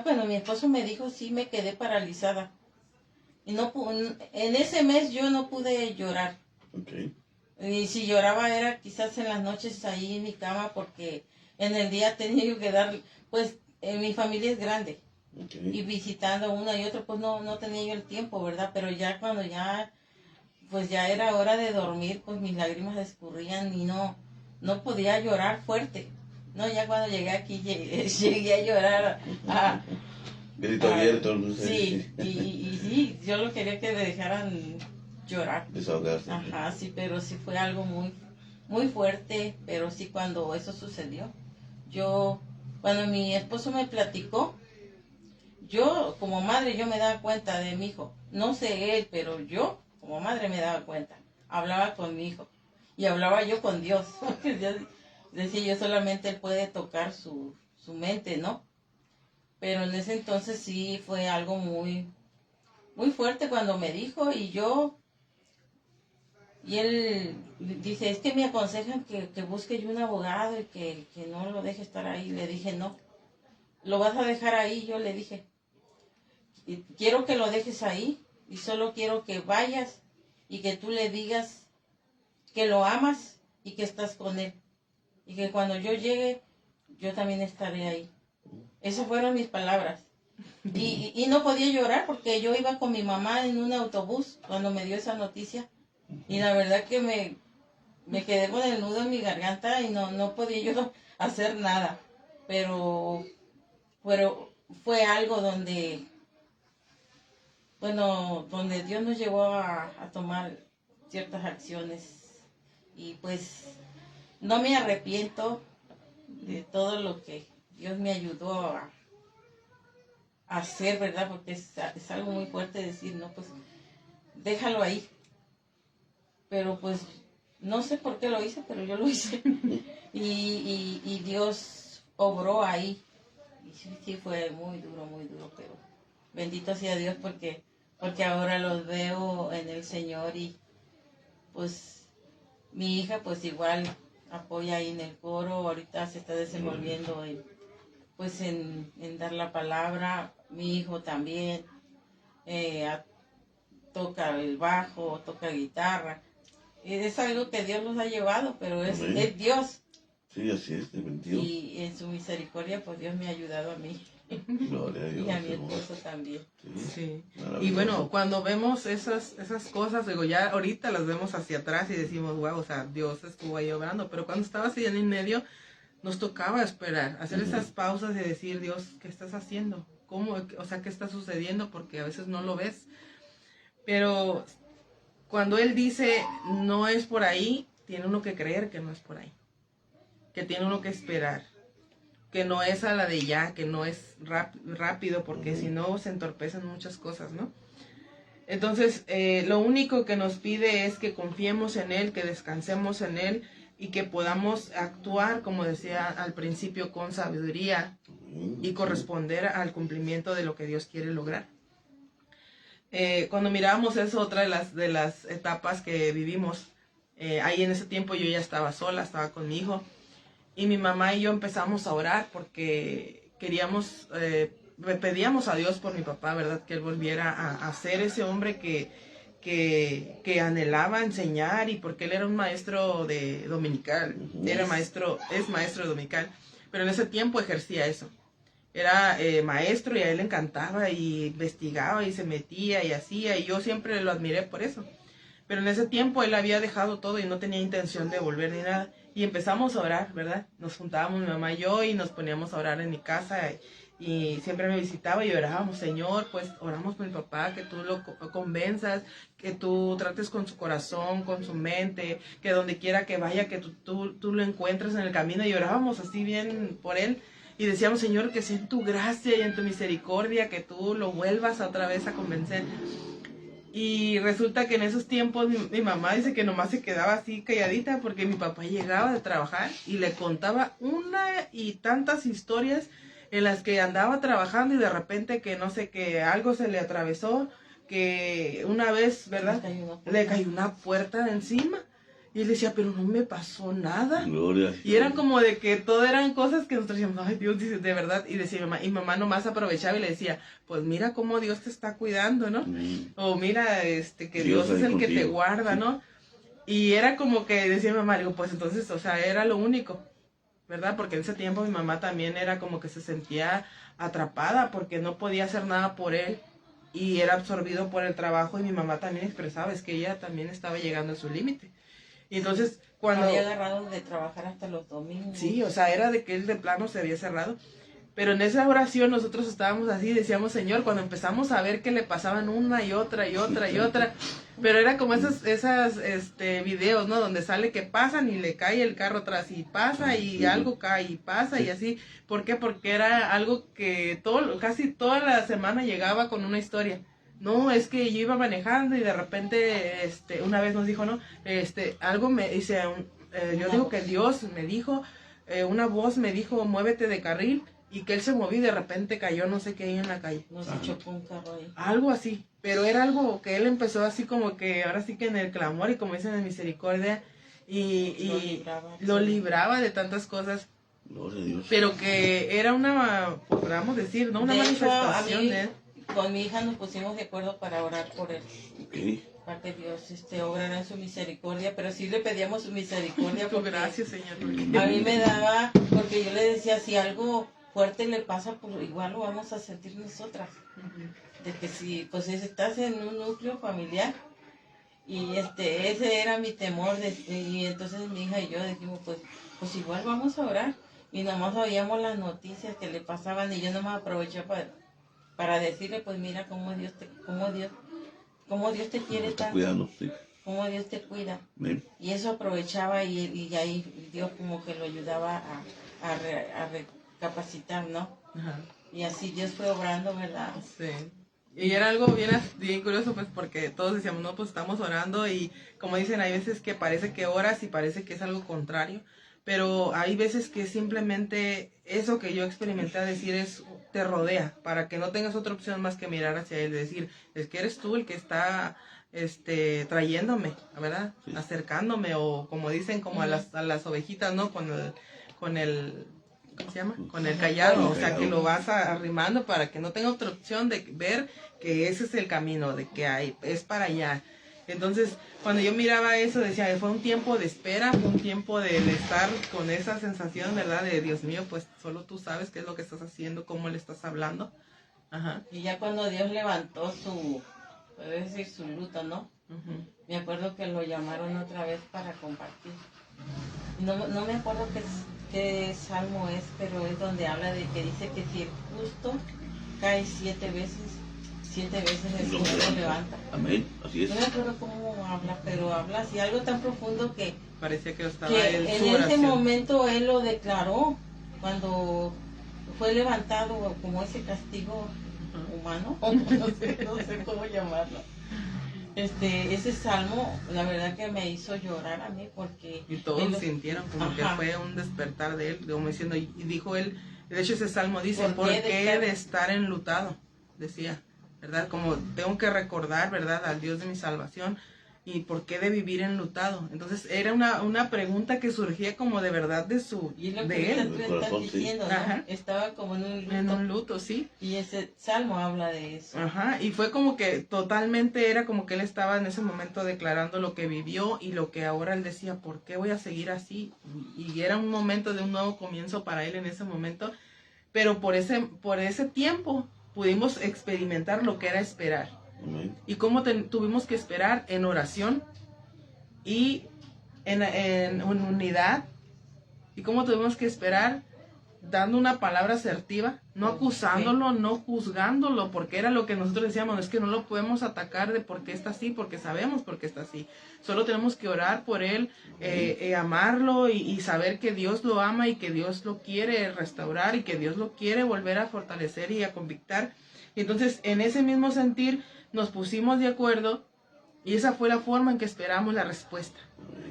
Bueno, mi esposo me dijo, sí, me quedé paralizada. Y en ese mes yo no pude llorar. Okay. Y si lloraba era quizás en las noches ahí en mi cama, porque en el día tenía yo que dar, pues mi familia es grande. Okay. Y visitando uno y otro, pues no tenía yo el tiempo, ¿verdad? Pero ya cuando pues ya era hora de dormir, pues mis lágrimas escurrían y no podía llorar fuerte. No, ya cuando llegué aquí llegué a llorar. Grito abierto, no sé. Sí, y sí, yo lo quería que me dejaran llorar. Desahogarse. Ajá, sí, pero sí fue algo muy, muy fuerte, pero sí cuando eso sucedió. Cuando mi esposo me platicó, yo como madre yo me daba cuenta de mi hijo. No sé él, pero yo como madre me daba cuenta. Hablaba con mi hijo y hablaba yo con Dios. Decía yo, solamente él puede tocar su mente, ¿no? Pero en ese entonces sí fue algo muy, muy fuerte cuando me dijo y él dice, es que me aconsejan que busque yo un abogado y que no lo deje estar ahí. Le dije, no, lo vas a dejar ahí, yo le dije. Y quiero que lo dejes ahí y solo quiero que vayas y que tú le digas que lo amas y que estás con él. Y que cuando yo llegue, yo también estaré ahí. Esas fueron mis palabras. Y no podía llorar porque yo iba con mi mamá en un autobús cuando me dio esa noticia. Y la verdad que me quedé con el nudo en mi garganta y no podía yo hacer nada. Pero fue algo donde Dios nos llevó a tomar ciertas acciones. Y pues no me arrepiento de todo lo que Dios me ayudó a hacer, ¿verdad? Porque es algo muy fuerte decir, no, pues déjalo ahí. Pero pues no sé por qué lo hice, pero yo lo hice. y Dios obró ahí. Y sí fue muy duro, pero bendito sea Dios porque ahora los veo en el Señor y pues mi hija pues igual apoya ahí en el coro, ahorita se está desenvolviendo en dar la palabra. Mi hijo también toca el bajo, toca guitarra. Es algo que Dios nos ha llevado, pero es Dios. Sí, así es, de 22. Y en su misericordia, pues Dios me ha ayudado a mí. Gloria a Dios. Y a mi esposo también. Sí. Maravilloso. Y bueno, cuando vemos esas cosas, digo, ya ahorita las vemos hacia atrás y decimos, wow, o sea, Dios estuvo ahí obrando, pero cuando estaba así en medio, nos tocaba esperar, hacer esas pausas y decir, Dios, ¿qué estás haciendo? ¿Cómo? O sea, ¿qué está sucediendo? Porque a veces no lo ves. Pero cuando Él dice, no es por ahí, tiene uno que creer que no es por ahí. Que tiene uno que esperar. Que no es a la de ya, que no es rápido, porque si no se entorpecen muchas cosas, ¿no? Entonces, lo único que nos pide es que confiemos en Él, que descansemos en Él y que podamos actuar, como decía al principio, con sabiduría y corresponder al cumplimiento de lo que Dios quiere lograr. Cuando mirábamos eso, otra de las etapas que vivimos, ahí en ese tiempo yo ya estaba sola, estaba con mi hijo, y mi mamá y yo empezamos a orar porque queríamos, pedíamos a Dios por mi papá, ¿verdad? Que él volviera a ser ese hombre que anhelaba enseñar, y porque él era un maestro de dominical, es maestro de dominical, pero en ese tiempo ejercía eso. Era maestro y a él le encantaba y investigaba y se metía y hacía, y yo siempre lo admiré por eso. Pero en ese tiempo él había dejado todo y no tenía intención de volver ni nada. Y empezamos a orar, ¿verdad? Nos juntábamos mi mamá y yo y nos poníamos a orar en mi casa, y siempre me visitaba y orábamos, Señor, pues oramos por mi papá, que tú lo convenzas, que tú trates con su corazón, con su mente, que donde quiera que vaya, que tú lo encuentres en el camino, y orábamos así bien por él. Y decíamos, Señor, que sea en tu gracia y en tu misericordia, que tú lo vuelvas otra vez a convencer. Y resulta que en esos tiempos mi mamá dice que nomás se quedaba así calladita porque mi papá llegaba de trabajar y le contaba una y tantas historias en las que andaba trabajando, y de repente que no sé, que algo se le atravesó, que una vez, ¿verdad? Le cayó una puerta de encima. Y él decía, pero no me pasó nada. Gloria. Y eran como de que todo eran cosas que nosotros decíamos, ay Dios, dice, de verdad. Y decía mamá, y mamá nomás aprovechaba y le decía, pues mira cómo Dios te está cuidando, ¿no? O mira, que Dios es el que te guarda, ¿no? Y era como que decía mamá, digo, pues entonces, o sea, era lo único, ¿verdad? Porque en ese tiempo mi mamá también era como que se sentía atrapada porque no podía hacer nada por él y era absorbido por el trabajo, y mi mamá también expresaba, es que ella también estaba llegando a su límite. Y entonces, cuando... Había agarrado de trabajar hasta los domingos. Sí, o sea, era de que él de plano se había cerrado. Pero en esa oración nosotros estábamos así, decíamos, Señor, cuando empezamos a ver que le pasaban una y otra y otra y otra, pero era como esos videos, ¿no? Donde sale que pasan y le cae el carro atrás y pasa y algo cae y pasa y así. ¿Por qué? Porque era algo que casi toda la semana llegaba con una historia. No, es que yo iba manejando y de repente, una vez nos dijo, ¿no? Algo me dice, yo digo que Dios me dijo, una voz me dijo, muévete de carril, y que él se movió y de repente cayó no sé qué ahí en la calle. No se chocó un carro ahí. Algo así, pero era algo que él empezó así como que, ahora sí que en el clamor y como dicen en misericordia, y lo libraba de tantas cosas. Gloria a Dios. Pero que era una, podríamos decir, ¿no? Una de manifestación hecho, de él. Con mi hija nos pusimos de acuerdo para orar por él. Okay. Para que Dios obrara en su misericordia, pero sí le pedíamos su misericordia. Porque Gracias, Señor. a mí me daba, porque yo le decía, si algo fuerte le pasa, pues igual lo vamos a sentir nosotras. De que si pues estás en un núcleo familiar, y ese era mi temor, y entonces mi hija y yo dijimos, pues igual vamos a orar. Y nomás oíamos las noticias que le pasaban, y yo nomás aproveché para decirle, pues mira cómo Dios te quiere tanto, Cuidando, sí. cómo Dios te cuida. Bien. Y eso aprovechaba, y ahí Dios como que lo ayudaba a recapacitar, ¿no? Ajá. Y así Dios fue obrando, ¿verdad? Sí. Y era algo bien curioso, pues, porque todos decíamos, no, pues estamos orando, y como dicen, hay veces que parece que oras y parece que es algo contrario, pero hay veces que simplemente eso que yo experimenté a decir te rodea, para que no tengas otra opción más que mirar hacia él, decir, es que eres tú el que está trayéndome, ¿verdad? Sí. Acercándome, o como dicen, como a las ovejitas, ¿no? Con el ¿cómo se llama? Con el callado, o sea, que lo vas arrimando para que no tenga otra opción de ver que ese es el camino, de que es para allá. Entonces, cuando yo miraba eso, decía, fue un tiempo de espera, fue un tiempo de estar con esa sensación, ¿verdad? De Dios mío, pues solo tú sabes qué es lo que estás haciendo, cómo le estás hablando. Ajá. Y ya cuando Dios levantó puede decir su luto, ¿no? Me acuerdo que lo llamaron otra vez para compartir. No me acuerdo qué salmo es, pero es donde habla de que dice que si el justo cae 7 veces el Señor lo levanta. Amén, así es. No me acuerdo cómo habla, pero habla así, algo tan profundo que parecía que estaba que él, en ese momento él lo declaró cuando fue levantado como ese castigo humano, no sé cómo llamarlo. Ese salmo, la verdad que me hizo llorar a mí porque... Y todos sintieron como que fue un despertar de él, como diciendo, y dijo él, de hecho ese salmo dice, ¿por qué de estar enlutado? Decía, ¿verdad? Como tengo que recordar, ¿verdad? Al Dios de mi salvación, y ¿por qué de vivir enlutado? Entonces era una pregunta que surgía como de verdad de él. Estás diciendo, ¿no? Estaba como en un luto. En un luto, sí. Y ese salmo habla de eso. Ajá, y fue como que totalmente era como que él estaba en ese momento declarando lo que vivió y lo que ahora él decía, ¿por qué voy a seguir así? Y era un momento de un nuevo comienzo para él en ese momento, pero por ese tiempo pudimos experimentar lo que era esperar. Y cómo tuvimos que esperar en oración y en unidad, y cómo tuvimos que esperar dando una palabra asertiva, no acusándolo, no juzgándolo, porque era lo que nosotros decíamos, es que no lo podemos atacar de por qué está así, porque sabemos por qué está así. Solo tenemos que orar por él, amarlo y saber que Dios lo ama y que Dios lo quiere restaurar y que Dios lo quiere volver a fortalecer y a convictar. Y entonces, en ese mismo sentir, nos pusimos de acuerdo y esa fue la forma en que esperamos la respuesta.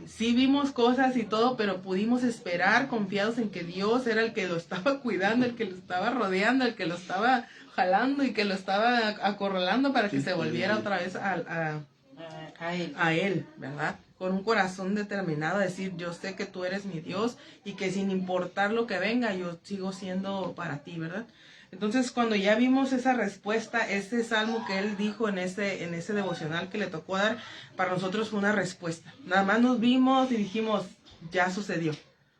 Sí vimos cosas y todo, pero pudimos esperar confiados en que Dios era el que lo estaba cuidando, el que lo estaba rodeando, el que lo estaba jalando y que lo estaba acorralando para que se volviera otra vez a él, ¿verdad? Con un corazón determinado a decir, yo sé que tú eres mi Dios y que sin importar lo que venga, yo sigo siendo para ti, ¿verdad? Entonces, cuando ya vimos esa respuesta, ese salmo que él dijo en ese devocional que le tocó dar, para nosotros fue una respuesta. Nada más nos vimos y dijimos, ya sucedió.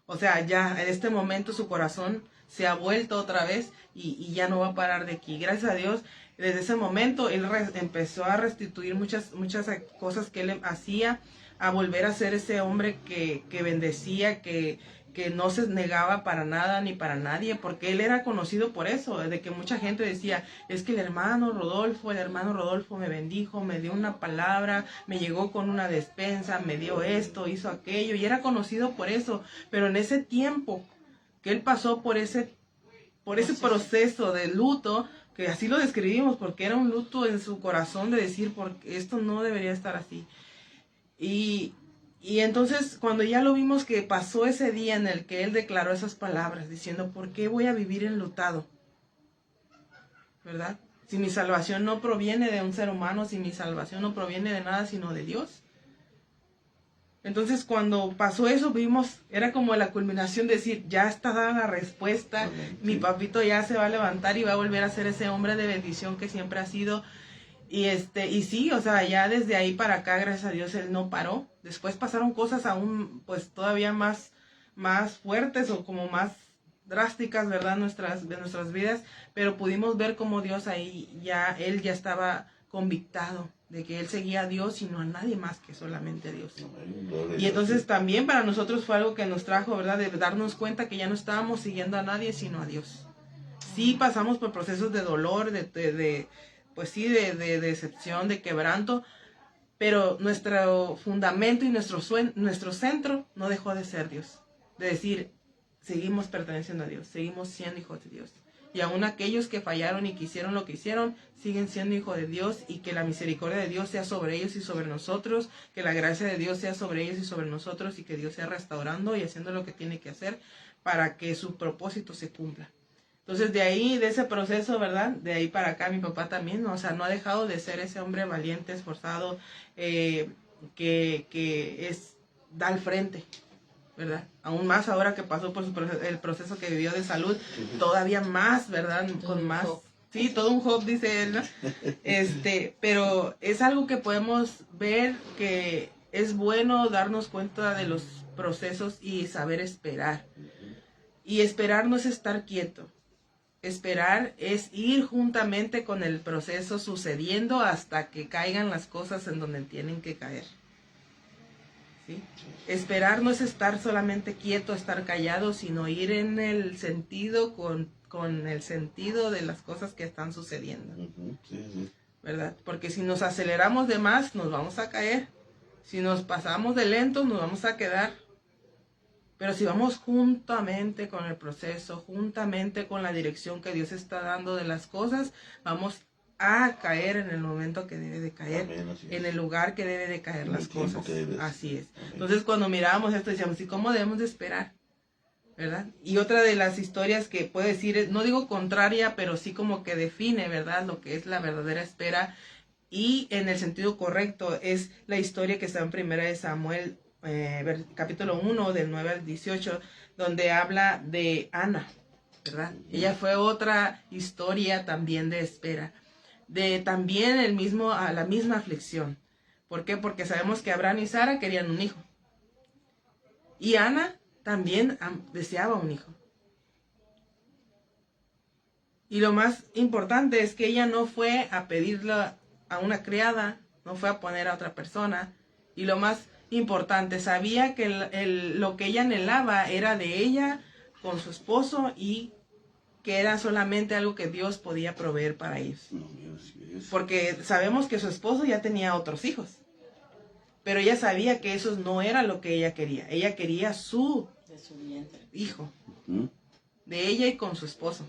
O sea, ya en este momento su corazón se ha vuelto otra vez y ya no va a parar de aquí. Gracias a Dios, desde ese momento él empezó a restituir muchas cosas que él hacía, a volver a ser ese hombre que bendecía, que no se negaba para nada ni para nadie, porque él era conocido por eso, de que mucha gente decía, es que el hermano Rodolfo me bendijo, me dio una palabra, me llegó con una despensa, me dio esto, hizo aquello, y era conocido por eso, pero en ese tiempo que él pasó por ese proceso de luto, que así lo describimos, porque era un luto en su corazón de decir, porque esto no debería estar así. Y entonces cuando ya lo vimos que pasó ese día en el que él declaró esas palabras, diciendo, ¿por qué voy a vivir enlutado? ¿Verdad? Si mi salvación no proviene de un ser humano, si mi salvación no proviene de nada sino de Dios. Entonces cuando pasó eso vimos, era como la culminación de decir, ya está dada la respuesta, mi papito ya se va a levantar y va a volver a ser ese hombre de bendición que siempre ha sido. Y sí, o sea, ya desde ahí para acá, gracias a Dios, él no paró. Después pasaron cosas aún, pues, todavía más fuertes o como más drásticas, ¿verdad? De nuestras vidas, pero pudimos ver cómo Dios ahí él ya estaba convictado de que él seguía a Dios y no a nadie más que solamente a Dios. Y entonces también para nosotros fue algo que nos trajo, ¿verdad? De darnos cuenta que ya no estábamos siguiendo a nadie sino a Dios. Sí pasamos por procesos de dolor, pues sí, de decepción, de quebranto, pero nuestro fundamento y nuestro centro no dejó de ser Dios. De decir, seguimos perteneciendo a Dios, seguimos siendo hijos de Dios. Y aún aquellos que fallaron y que hicieron lo que hicieron, siguen siendo hijos de Dios, y que la misericordia de Dios sea sobre ellos y sobre nosotros, que la gracia de Dios sea sobre ellos y sobre nosotros, y que Dios sea restaurando y haciendo lo que tiene que hacer para que su propósito se cumpla. Entonces de ahí, de ese proceso, ¿verdad? De ahí para acá mi papá también, o sea, no ha dejado de ser ese hombre valiente, esforzado, que da al frente, ¿verdad? Aún más ahora que pasó por el proceso que vivió de salud, todavía más, ¿verdad? Con más Sí, todo un Job, dice él, ¿no? Pero es algo que podemos ver que es bueno darnos cuenta de los procesos y saber esperar. Y esperar no es estar quieto. Esperar es ir juntamente con el proceso sucediendo hasta que caigan las cosas en donde tienen que caer. ¿Sí? Esperar no es estar solamente quieto, estar callado, sino ir en el sentido con el sentido de las cosas que están sucediendo. Sí. ¿Verdad? Porque si nos aceleramos de más, nos vamos a caer. Si nos pasamos de lentos, nos vamos a quedar. Pero si vamos juntamente con el proceso, juntamente con la dirección que Dios está dando de las cosas, vamos a caer en el momento que debe de caer, Amén, en el lugar que debe de caer en las el tiempo cosas. que debe. Así es. Amén. Entonces cuando miramos esto decíamos, ¿y cómo debemos de esperar? ¿Verdad? Y otra de las historias que puede decir, no digo contraria, pero sí como que define, ¿verdad?, lo que es la verdadera espera, y en el sentido correcto, es la historia que está en 1 de Samuel, capítulo 1, del 9 al 18, donde habla de Ana, ¿verdad? Ella fue otra historia también de espera, de también la misma aflicción. ¿Por qué? Porque sabemos que Abraham y Sara querían un hijo. Y Ana también deseaba un hijo. Y lo más importante es que ella no fue a pedirla a una criada, no fue a poner a otra persona. Y lo más importante, sabía que lo que ella anhelaba era de ella con su esposo y que era solamente algo que Dios podía proveer para ellos. Porque sabemos que su esposo ya tenía otros hijos. Pero ella sabía que eso no era lo que ella quería. Ella quería de su hijo. De ella y con su esposo.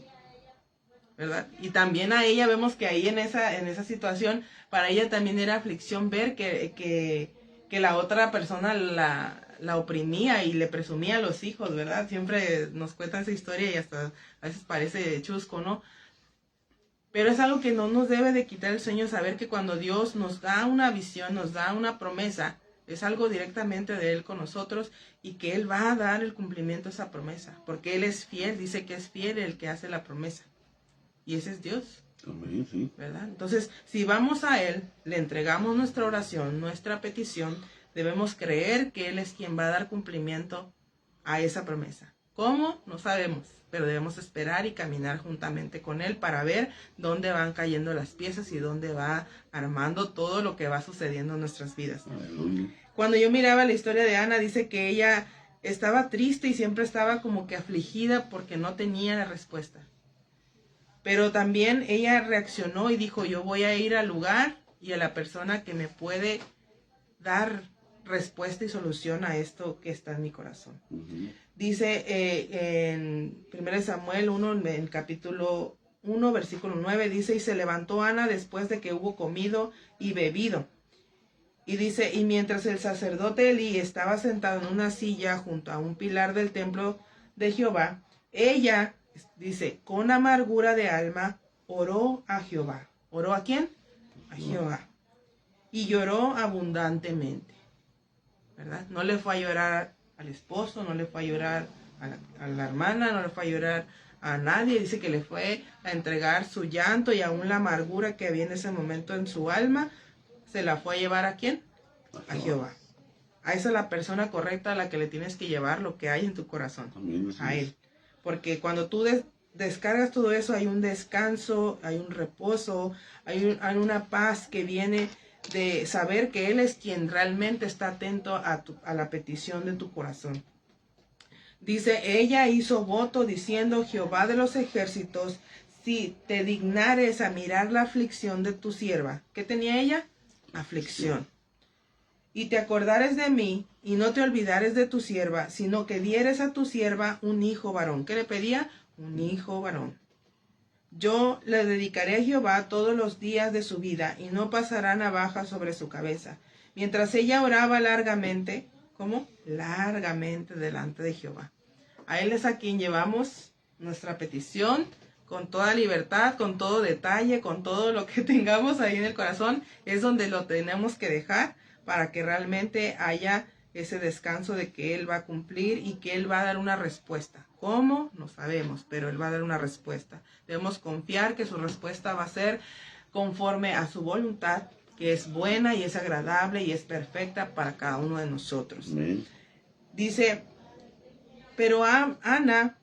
¿Verdad? Y también a ella vemos que ahí en esa situación, para ella también era aflicción ver que la otra persona la oprimía y le presumía a los hijos, ¿verdad? Siempre nos cuentan esa historia y hasta a veces parece chusco, ¿no? Pero es algo que no nos debe de quitar el sueño, saber que cuando Dios nos da una visión, nos da una promesa, es algo directamente de Él con nosotros y que Él va a dar el cumplimiento a esa promesa, porque Él es fiel, dice que es fiel el que hace la promesa. Y ese es Dios. Amén, sí. ¿Verdad? Entonces, si vamos a Él, le entregamos nuestra oración, nuestra petición, debemos creer que Él es quien va a dar cumplimiento a esa promesa. ¿Cómo? No sabemos, pero debemos esperar y caminar juntamente con Él para ver dónde van cayendo las piezas y dónde va armando todo lo que va sucediendo en nuestras vidas. Aleluya. Cuando yo miraba la historia de Ana, dice que ella estaba triste y siempre estaba como que afligida porque no tenía la respuesta. Pero también ella reaccionó y dijo, yo voy a ir al lugar y a la persona que me puede dar respuesta y solución a esto que está en mi corazón. Dice en 1 Samuel 1, en capítulo 1, versículo 9, dice, y se levantó Ana después de que hubo comido y bebido. Y dice, y mientras el sacerdote Elí estaba sentado en una silla junto a un pilar del templo de Jehová, ella, dice, con amargura de alma, oró a Jehová. ¿Oró a quién? A Jehová. Y lloró abundantemente. ¿Verdad? No le fue a llorar al esposo, no le fue a llorar a la hermana, no le fue a llorar a nadie. Dice que le fue a entregar su llanto y aún la amargura que había en ese momento en su alma. ¿Se la fue a llevar a quién? A Jehová. A esa es la persona correcta a la que le tienes que llevar lo que hay en tu corazón. Amén, a Él. Porque cuando tú descargas todo eso, hay un descanso, hay un reposo, hay una paz que viene de saber que Él es quien realmente está atento a la petición de tu corazón. Dice, ella hizo voto diciendo, Jehová de los ejércitos, si te dignares a mirar la aflicción de tu sierva. ¿Qué tenía ella? Aflicción. Y te acordares de mí, y no te olvidares de tu sierva, sino que dieres a tu sierva un hijo varón. ¿Qué le pedía? Un hijo varón. Yo le dedicaré a Jehová todos los días de su vida, y no pasará navaja sobre su cabeza. Mientras ella oraba largamente, ¿cómo? Largamente delante de Jehová. A Él es a quien llevamos nuestra petición, con toda libertad, con todo detalle, con todo lo que tengamos ahí en el corazón, es donde lo tenemos que dejar para que realmente haya ese descanso de que Él va a cumplir y que Él va a dar una respuesta. ¿Cómo? No sabemos, pero Él va a dar una respuesta. Debemos confiar que su respuesta va a ser conforme a su voluntad, que es buena y es agradable y es perfecta para cada uno de nosotros. Amén. Dice, pero Ana,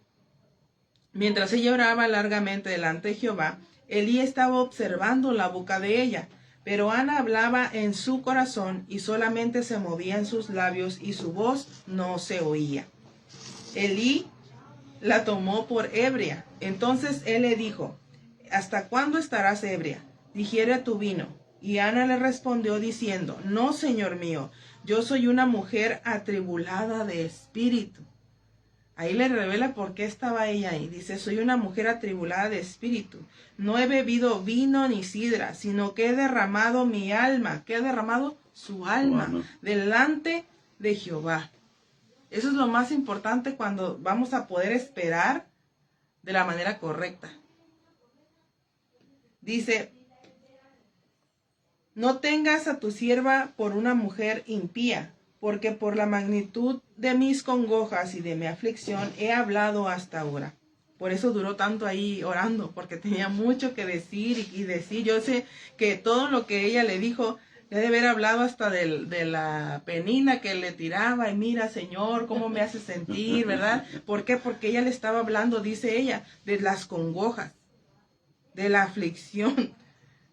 mientras ella oraba largamente delante de Jehová, Elí estaba observando la boca de ella. Pero Ana hablaba en su corazón y solamente se movían sus labios y su voz no se oía. Elí la tomó por ebria. Entonces él le dijo, ¿hasta cuándo estarás ebria? Digiere tu vino. Y Ana le respondió diciendo, no, señor mío, yo soy una mujer atribulada de espíritu. Ahí le revela por qué estaba ella ahí. Dice, soy una mujer atribulada de espíritu. No he bebido vino ni sidra, sino que he derramado mi alma. ¿Qué ha derramado? Su alma. Delante de Jehová. Eso es lo más importante cuando vamos a poder esperar de la manera correcta. Dice, no tengas a tu sierva por una mujer impía, porque por la magnitud de mis congojas y de mi aflicción he hablado hasta ahora. Por eso duró tanto ahí orando, porque tenía mucho que decir y decir. Yo sé que todo lo que ella le dijo, le debe haber hablado hasta de la penina que le tiraba. Y mira, Señor, cómo me hace sentir, ¿verdad? ¿Por qué? Porque ella le estaba hablando, dice ella, de las congojas, de la aflicción,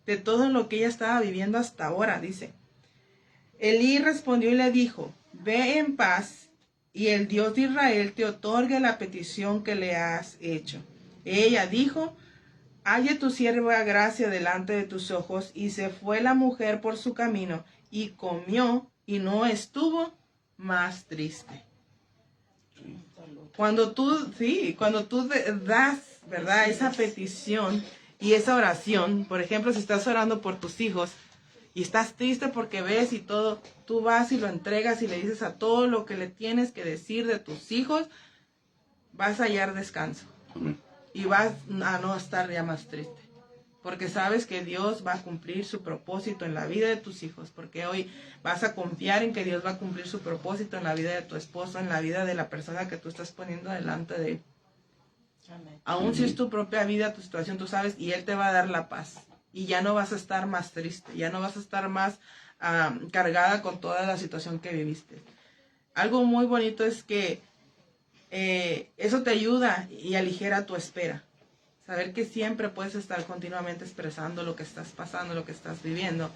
de todo lo que ella estaba viviendo hasta ahora, dice. Elí respondió y le dijo, ve en paz, y el Dios de Israel te otorgue la petición que le has hecho. Ella dijo, halle tu sierva gracia delante de tus ojos, y se fue la mujer por su camino, y comió, y no estuvo más triste. Cuando tú das, ¿verdad?, esa petición y esa oración, por ejemplo, si estás orando por tus hijos, y estás triste porque ves y todo, tú vas y lo entregas y le dices a todo lo que le tienes que decir de tus hijos, vas a hallar descanso. Y vas a no estar ya más triste. Porque sabes que Dios va a cumplir su propósito en la vida de tus hijos. Porque hoy vas a confiar en que Dios va a cumplir su propósito en la vida de tu esposo, en la vida de la persona que tú estás poniendo delante de él. Amén. Aún si es tu propia vida, tu situación, tú sabes, y Él te va a dar la paz. Y ya no vas a estar más triste, ya no vas a estar más cargada con toda la situación que viviste. Algo muy bonito es que eso te ayuda y aligera tu espera. Saber que siempre puedes estar continuamente expresando lo que estás pasando, lo que estás viviendo.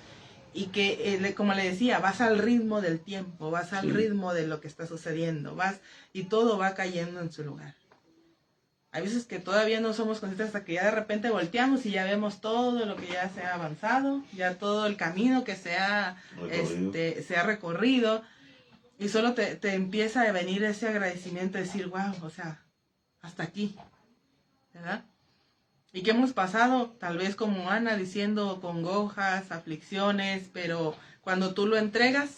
Y que, como le decía, vas al ritmo del tiempo, vas al ritmo de lo que está sucediendo, y todo va cayendo en su lugar. Hay veces que todavía no somos conscientes hasta que ya de repente volteamos y ya vemos todo lo que ya se ha avanzado, ya todo el camino que se ha recorrido, y solo te empieza a venir ese agradecimiento de decir, wow, o sea, hasta aquí, ¿verdad? ¿Y qué hemos pasado? Tal vez como Ana diciendo congojas, aflicciones, pero cuando tú lo entregas,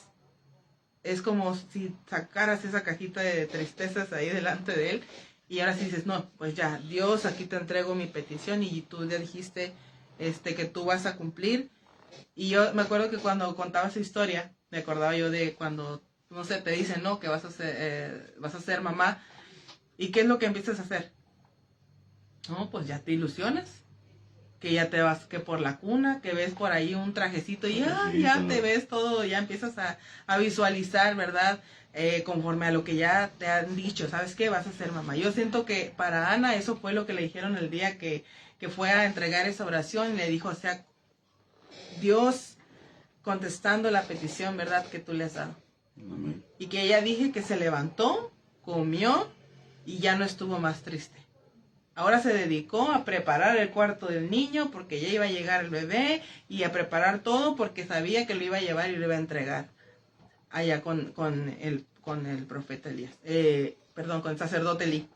es como si sacaras esa cajita de tristezas ahí delante de él. Y ahora sí dices, no, pues ya, Dios, aquí te entrego mi petición y tú ya dijiste que tú vas a cumplir. Y yo me acuerdo que cuando contaba esa historia, me acordaba yo de cuando, no sé, te dicen, no, que vas a ser mamá. ¿Y qué es lo que empiezas a hacer? No, pues ya te ilusionas, que ya te vas, que por la cuna, que ves por ahí un trajecito y ya te ves todo, ya empiezas a visualizar, ¿verdad? Conforme a lo que ya te han dicho, ¿sabes qué? Vas a ser mamá. Yo siento que para Ana eso fue lo que le dijeron el día que fue a entregar esa oración y le dijo, o sea, Dios contestando la petición, ¿verdad? Que tú le has dado. Amén. Y que ella dije que se levantó, comió y ya no estuvo más triste. Ahora se dedicó a preparar el cuarto del niño porque ya iba a llegar el bebé y a preparar todo porque sabía que lo iba a llevar y lo iba a entregar allá con el profeta Elías, con el sacerdote Elí.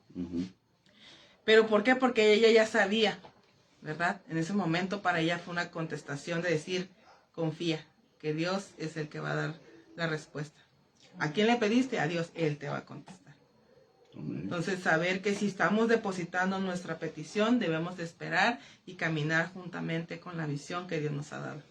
¿Pero por qué? Porque ella ya sabía, ¿verdad? En ese momento para ella fue una contestación de decir, confía, que Dios es el que va a dar la respuesta. ¿A quién le pediste? A Dios, Él te va a contestar. Entonces, saber que si estamos depositando nuestra petición, debemos de esperar y caminar juntamente con la visión que Dios nos ha dado.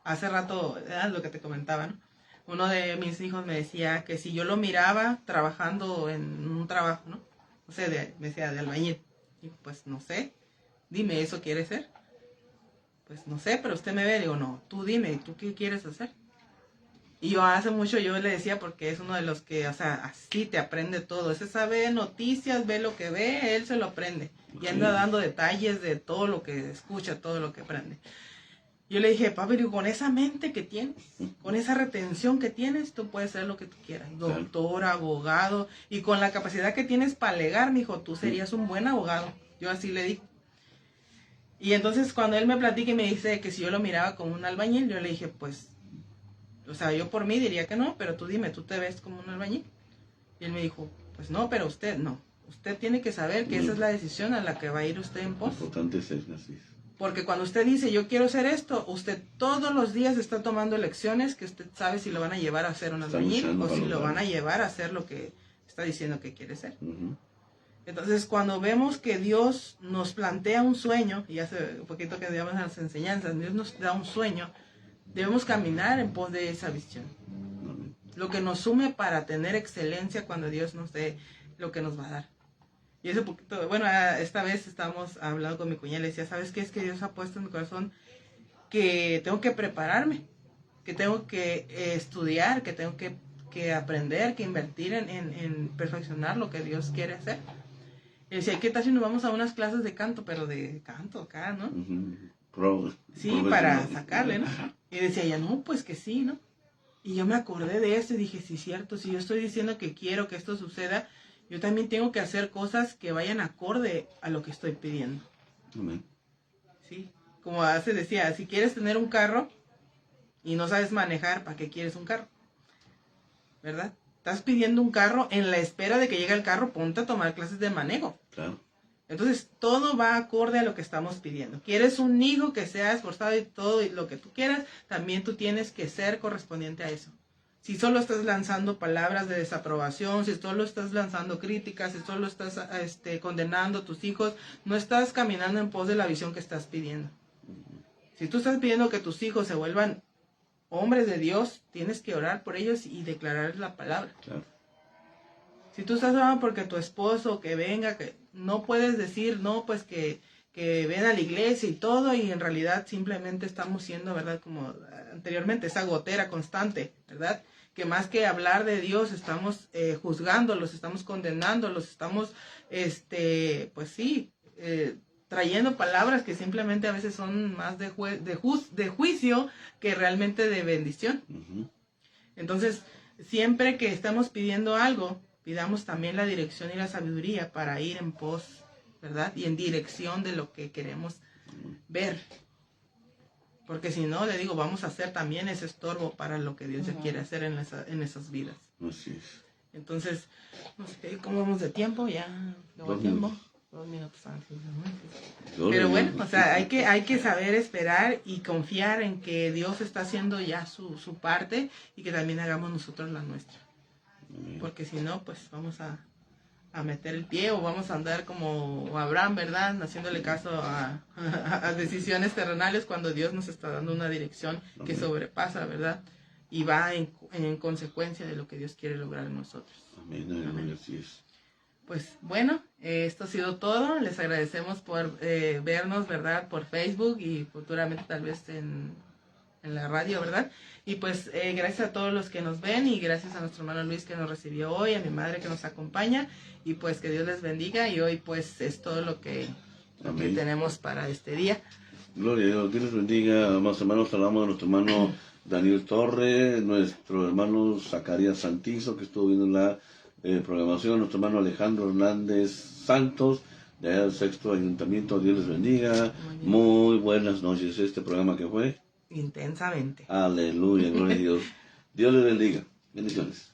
Hace rato, lo que te comentaba, ¿no? uno de mis hijos me decía que si yo lo miraba trabajando en un trabajo, ¿no? No sé, me decía de albañil. Y pues no sé, dime, ¿eso quieres ser? Pues no sé, pero usted me ve, digo, no, tú dime, ¿tú qué quieres hacer? Y yo hace mucho yo le decía, porque es uno de los que, o sea, así te aprende todo. Ese sabe noticias, ve lo que ve, él se lo aprende. Y anda dando detalles de todo lo que escucha, todo lo que aprende. Yo le dije, papi, con esa mente que tienes, con esa retención que tienes, tú puedes ser lo que tú quieras. Doctor, abogado, y con la capacidad que tienes para alegar, mijo, tú serías un buen abogado. Yo así le dije. Y entonces cuando él me platica y me dice que si yo lo miraba como un albañil, yo le dije, pues, o sea, yo por mí diría que no, pero tú dime, ¿tú te ves como un albañil? Y él me dijo, pues no, pero usted no. Usted tiene que saber que esa es la decisión a la que va a ir usted en pos. Lo importante es así. Porque cuando usted dice, yo quiero hacer esto, usted todos los días está tomando elecciones que usted sabe si lo van a llevar a ser un albañil o si lo van a llevar a hacer lo que está diciendo que quiere ser. Entonces, cuando vemos que Dios nos plantea un sueño, y hace un poquito que digamos en las enseñanzas, Dios nos da un sueño, debemos caminar en pos de esa visión. Lo que nos sume para tener excelencia cuando Dios nos dé lo que nos va a dar. Y ese poquito, bueno, esta vez estábamos hablando con mi cuñada y le decía, ¿sabes qué? Es que Dios ha puesto en mi corazón que tengo que prepararme, que tengo que estudiar, que tengo que aprender, que invertir en perfeccionar lo que Dios quiere hacer. Y decía, ¿qué tal si nos vamos a unas clases de canto, pero de canto acá, ¿no? Sí, para sacarle, ¿no? Y decía ella, no, pues que sí, ¿no? Y yo me acordé de eso y dije, sí, cierto, si yo estoy diciendo que quiero que esto suceda, yo también tengo que hacer cosas que vayan acorde a lo que estoy pidiendo. Amén. Sí, como hace decía, si quieres tener un carro y no sabes manejar, ¿para qué quieres un carro? ¿Verdad? Estás pidiendo un carro, en la espera de que llegue el carro, ponte a tomar clases de manejo. Claro. Entonces, todo va acorde a lo que estamos pidiendo. ¿Quieres un hijo que sea esforzado y todo y lo que tú quieras? También tú tienes que ser correspondiente a eso. Si solo estás lanzando palabras de desaprobación, si solo estás lanzando críticas, si solo estás condenando a tus hijos, no estás caminando en pos de la visión que estás pidiendo. Si tú estás pidiendo que tus hijos se vuelvan hombres de Dios, tienes que orar por ellos y declarar la palabra. Claro. Si tú estás orando porque tu esposo que venga, que no puedes decir, no, pues que ven a la iglesia y todo, y en realidad simplemente estamos siendo, ¿verdad? Como anteriormente, esa gotera constante, ¿verdad? Que más que hablar de Dios, estamos juzgándolos, estamos condenándolos, estamos, pues sí, trayendo palabras que simplemente a veces son más de juicio que realmente de bendición. Entonces, siempre que estamos pidiendo algo, pidamos también la dirección y la sabiduría para ir en pos, ¿verdad? Y en dirección de lo que queremos ver. Porque si no, le digo, vamos a hacer también ese estorbo para lo que Dios ya quiere hacer en esas vidas. Así es. Entonces, no sé cómo vamos de tiempo, ya. ¿Luego tiempo? 2 minutos antes. Pero bueno, o sea, hay que saber esperar y confiar en que Dios está haciendo ya su parte y que también hagamos nosotros la nuestra. Porque si no, pues vamos a meter el pie o vamos a andar como Abraham, ¿verdad? Haciéndole caso a decisiones terrenales cuando Dios nos está dando una dirección que sobrepasa, ¿verdad? Y va en consecuencia de lo que Dios quiere lograr en nosotros. Amén, amén, así es. Pues bueno, esto ha sido todo. Les agradecemos por vernos, ¿verdad? Por Facebook y futuramente tal vez en la radio, ¿verdad? Y pues gracias a todos los que nos ven y gracias a nuestro hermano Luis que nos recibió hoy, a mi madre que nos acompaña y pues que Dios les bendiga y hoy pues es todo lo que tenemos para este día. Gloria a Dios, Dios les bendiga, amados hermanos. Hablamos de nuestro hermano Daniel Torre, nuestro hermano Zacarías Santizo que estuvo viendo la programación, nuestro hermano Alejandro Hernández Santos de allá del 6º Ayuntamiento. Dios les bendiga. Muy buenas noches. Este programa que fue Intensamente. Aleluya, gloria a Dios. Dios les bendiga. Bendiciones.